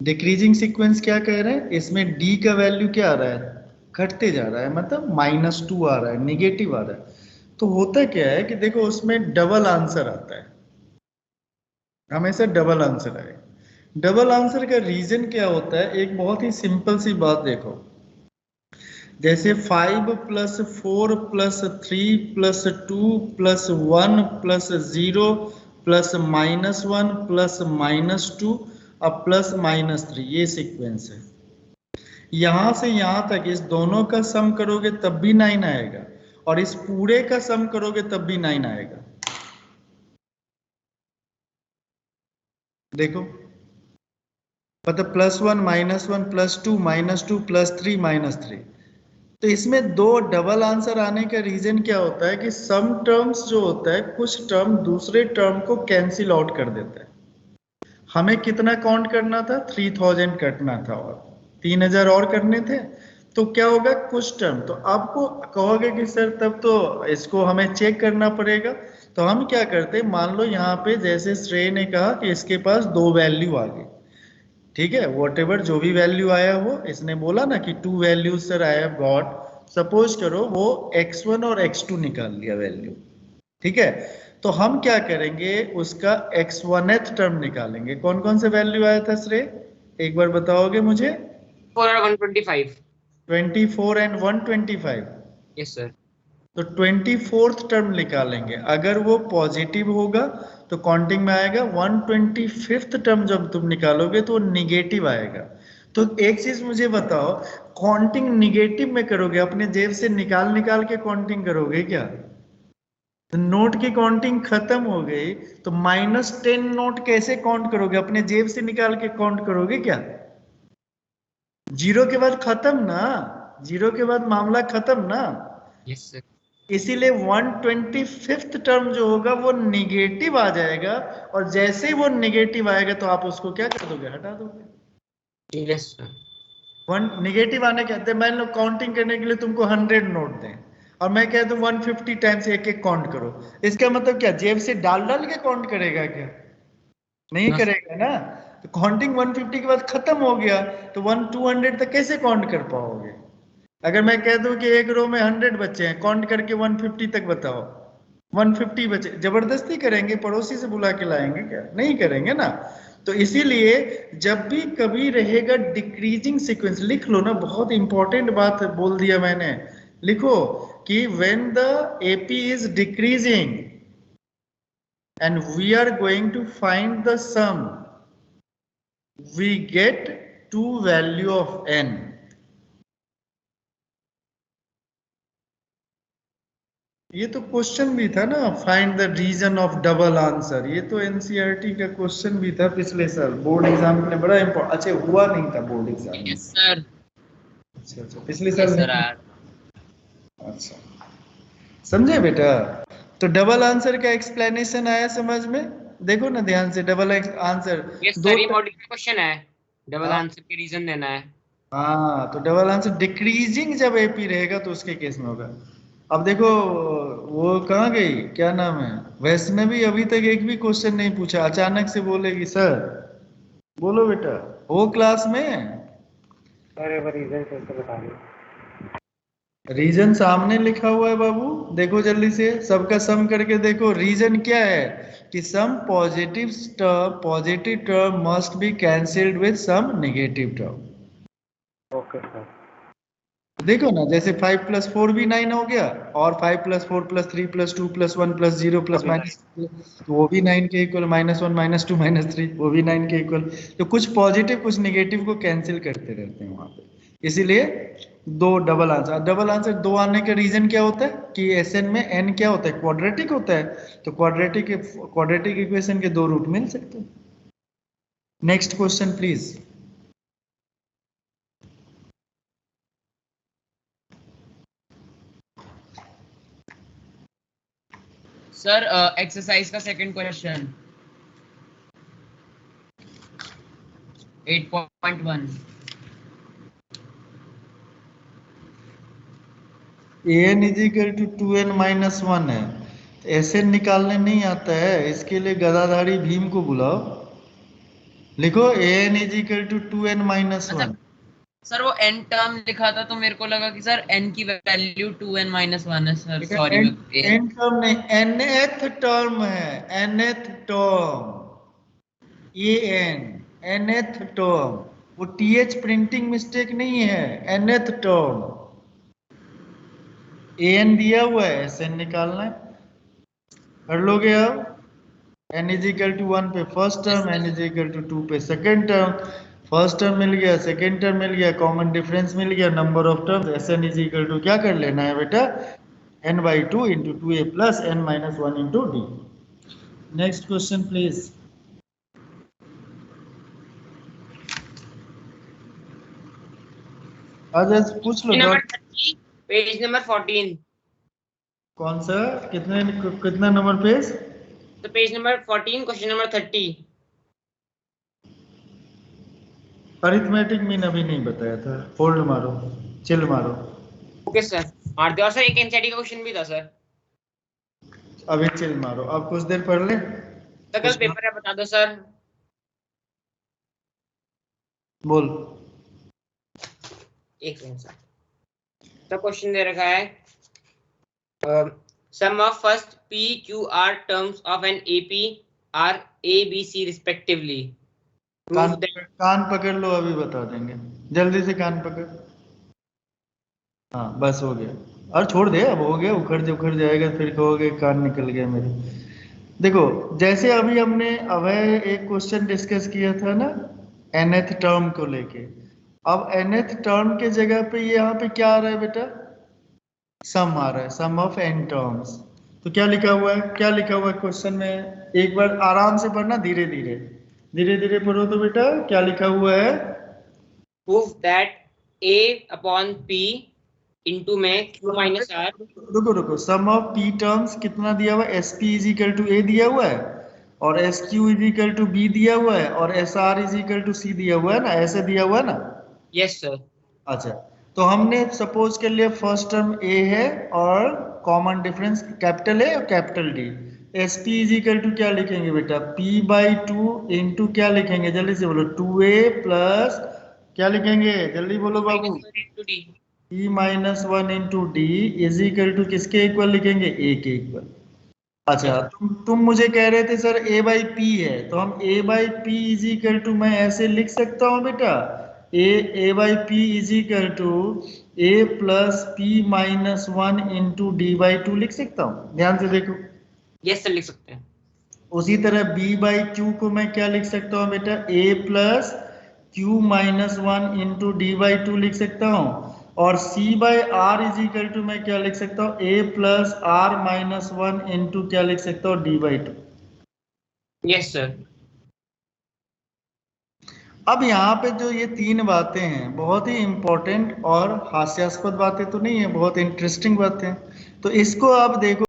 डिक्रीजिंग सीक्वेंस क्या कह रहे हैं, इसमें डी का वैल्यू क्या आ रहा है, घटते जा रहा है, मतलब -2 आ रहा है, निगेटिव आ रहा है, तो होता क्या है कि देखो उसमें डबल आंसर आता है, हमेशा डबल आंसर आए। डबल आंसर का रीजन क्या होता है, एक बहुत ही सिंपल सी बात देखो, जैसे 5 + 4 + 3 + 2 + 1 + 0 + -1 + -2 अब +-3, ये सीक्वेंस है। यहां से यहां तक इस दोनों का सम करोगे तब भी 9 आएगा, और इस पूरे का सम करोगे तब भी 9 आएगा। देखो, मतलब +1 -1 +2 -2 +3 -3, तो इसमें दो डबल आंसर आने का रीजन क्या होता है कि सम टर्म्स जो होता है, कुछ टर्म दूसरे टर्म को कैंसिल आउट कर देता है। हमें कितना काउंट करना था, 3000 कटना था, और 3000 और करने थे, तो क्या होगा, कुछ टर्म, तो आपको कहोगे कि सर तब तो इसको हमें चेक करना पड़ेगा, तो हम क्या करते हैं, मान लो यहाँ पे जैसे श्रेय ने कहा कि इसके पास 2 वैल्यू आ गई, ठीक है, वॉट एवर जो भी वैल्यू आया हो, इसने बोला ना कि 2 values sir I have got, suppose करो वो x1 और x2 निकाल लिया वैल्यू, ठीक है, तो हम क्या करेंगे, उसका x1th टर्म निकालेंगे। कौन कौन से वैल्यू आया था श्रेय, एक बार बताओगे मुझे? 4 और 125। 24 एंड 125। Yes sir. तो 24th टर्म निकालेंगे, अगर वो पॉजिटिव होगा तो काउंटिंग में आएगा, 125th टर्म जब तुम निकालोगे तो निगेटिव आएगा। तो एक चीज मुझे बताओ, काउंटिंग निगेटिव में करोगे, अपने जेब से निकाल के काउंटिंग करोगे क्या? तो नोट की काउंटिंग खत्म हो गई, तो -10 नोट कैसे काउंट करोगे, अपने जेब से निकाल के काउंट करोगे क्या? जीरो के बाद खत्म ना, जीरो के बाद मामला खत्म ना। Yes sir. इसीलिए 125th टर्म जो होगा वो निगेटिव आ जाएगा, और जैसे ही वो निगेटिव आएगा तो आप उसको क्या कर दोगे, हटा दोगे। Yes sir. वन निगेटिव आने कहते हैं, मान लो काउंटिंग करने के लिए तुमको 100 नोट दें, और मैं कह दूं 150 टाइम्स एक एक काउंट करो, इसका मतलब क्या, जेब से डाल के काउंट करेगा क्या? नहीं करेगा ना। तो काउंटिंग 150 के बाद खत्म हो गया, तो 200 तक कैसे काउंट कर पाओगे? अगर मैं कह दूं कि एक रो में 100 बच्चे हैं, काउंट करके 150 तक बताओ, 150 बच्चे, जबरदस्ती करेंगे, पड़ोसी से बुला के लाएंगे क्या? नहीं करेंगे ना। तो इसीलिए जब भी कभी रहेगा डिक्रीजिंग सीक्वेंस, लिख लो ना, बहुत इंपॉर्टेंट बात बोल दिया मैंने, लिखो कि when the AP is decreasing and we are going to find the sum, we get 2 value of n. ये तो क्वेश्चन भी था ना, find the reason of double answer, ये तो एनसीईआरटी का क्वेश्चन भी था पिछले साल बोर्ड एग्जाम में, बड़ा इम्पोर्टेंट। अच्छा हुआ नहीं था बोर्ड एग्जाम में? Yes sir. अच्छा पिछले यस साल सर नहीं? यार। अच्छा समझे बेटा? तो डबल आंसर का एक्सप्लेनेशन आया समझ में? देखो ना ध्यान से, डबल आंसर यस दो सर, ये मॉड्यूल का क्वेश्चन है, डबल हाँ आंसर के रीजन देना है। हाँ, तो डबल आंसर डिक्रीजिंग जब एपी रहेगा तो उसके केस में होगा। अब देखो वो कहाँ गई, क्या नाम है, वैष्णवी, अभी तक एक भी क्वेश्चन नहीं पूछा, अचानक से बोलेगी सर। बोलो बेटा, हो क्लास में? अरे वो रीजन कैसे बता रहे हो? रीजन सामने लिखा हुआ है बाबू, देखो जल्दी से, सबका सम करके देखो। रीजन क्या है कि some positive term must be cancelled with some negative term. Okay sir. देखो ना, जैसे 5 + 4 भी 9 हो गया, और 5 + 4 + 3 + 2 + 1 + 0 + माइनस, तो वो भी 9 के इक्वल, -1 -2 -3 वो भी 9 के इक्वल। तो कुछ पॉजिटिव कुछ नेगेटिव को कैंसिल करते रहते हैं वहां पे, इसीलिए दो डबल आंसर। डबल आंसर दो आने का रीजन क्या होता है कि एसएन में एन क्या होता है, क्वाड्रेटिक होता है, तो क्वाड्रेटिक इक्वेशन के दो रूट मिल सकते हैं। Next question please. Sir exercise का सेकंड क्वेश्चन 8.1। an = 2n - 1 है, तो एसएन निकालने नहीं आता है, इसके लिए गदाधारी भीम को बुलाओ। लिखो an = 2n - 1। सर वो n टर्म लिखा था तो मेरे को लगा कि सर n की वैल्यू 2n - 1 है सर, सॉरी एन मैं एन टर्म नहीं, nth टर्म है, nth टर्म, nth टर्म, वो th प्रिंटिंग मिस्टेक नहीं है, nth टर्म। an दिया हुआ है, एसएन निकालना है, कर लोगे अब? n = 1 पे फर्स्ट टर्म, n = 2 पे सेकेंड टर्म। फर्स्ट टर्म मिल गया, सेकेंड टर्म मिल गया, कॉमन डिफरेंस मिल गया, नंबर ऑफ टर्म्स, Sn = क्या कर लेना है बेटा, n/2 × 2a + n - 1 × d। Next question please. आज पूछ लो नंबर डॉट। 30, page number 14। कौन सा, कितना नंबर पेज? तो page number 14, question number 30। Arithmetic mean अभी नहीं बताया था, होल्ड मारो, चिल मारो, ओके सर, मारते। और सर एक एनसीईआरटी का क्वेश्चन भी था सर। अभी चिल मारो, अब कुछ देर पढ़ ले। तो कल पेपर है, बता दो सर। बोल। एक मिनट सर, तो क्वेश्चन दे रखा है, sum of first P Q R terms of an AP are A B C respectively. कान पकड़ लो, अभी बता देंगे, जल्दी से कान पकड़। हाँ बस हो गया, और छोड़ दे, अब हो गया, उखड़ जाएगा, फिर कहोगे कान निकल गया मेरे। देखो जैसे अभी हमने अभय एक क्वेश्चन डिस्कस किया था ना, nth टर्म को लेके, अब nth टर्म के जगह पे ये यहाँ पे क्या आ रहा है बेटा, सम आ रहा है, सम ऑफ n टर्म्स। तो क्या लिखा हुआ है, क्या लिखा हुआ है क्वेश्चन में, एक बार आराम से पढ़ना, धीरे धीरे धीरे धीरे पढ़ो। तो बेटा क्या लिखा हुआ है, prove that a upon p into में q माइनस r। रुको रुको, सम ऑफ p टर्म्स कितना दिया हुआ है, sp = a दिया हुआ है, और sq = b दिया हुआ है, और sr = c दिया हुआ है ना, ऐसे दिया हुआ है ना? Yes sir. अच्छा, तो हमने सपोज कर लिया फर्स्ट टर्म a है, और कॉमन डिफरेंस कैपिटल A और कैपिटल D। sp = क्या लिखेंगे बेटा, p/2 इंटू क्या लिखेंगे, जल्दी से बोलो, 2a प्लस क्या लिखेंगे, जल्दी बोलो बाबू, p - 1 × d = किसके इक्वल लिखेंगे, a के इक्वल। अच्छा, तुम मुझे कह रहे थे सर a/p है, तो हम a/p = मैं ऐसे लिख सकता हूँ बेटा, a/p = a + p - 1 × d/2 लिख सकता हूँ, ध्यान से देखो। यस सर, लिख सकते हैं। उसी तरह b/q को मैं क्या लिख सकता हूँ बेटा, a + q - 1 × d/2 लिख सकता हूँ। और c by R is equal to मैं क्या लिख सकता हूँ a plus R minus 1 into क्या लिख सकता हूँ d बाई 2। Yes sir. अब यहाँ पे जो ये तीन बातें हैं बहुत ही इंपॉर्टेंट और हास्यास्पद बातें तो नहीं है, बहुत इंटरेस्टिंग बातें हैं। तो इसको आप देखो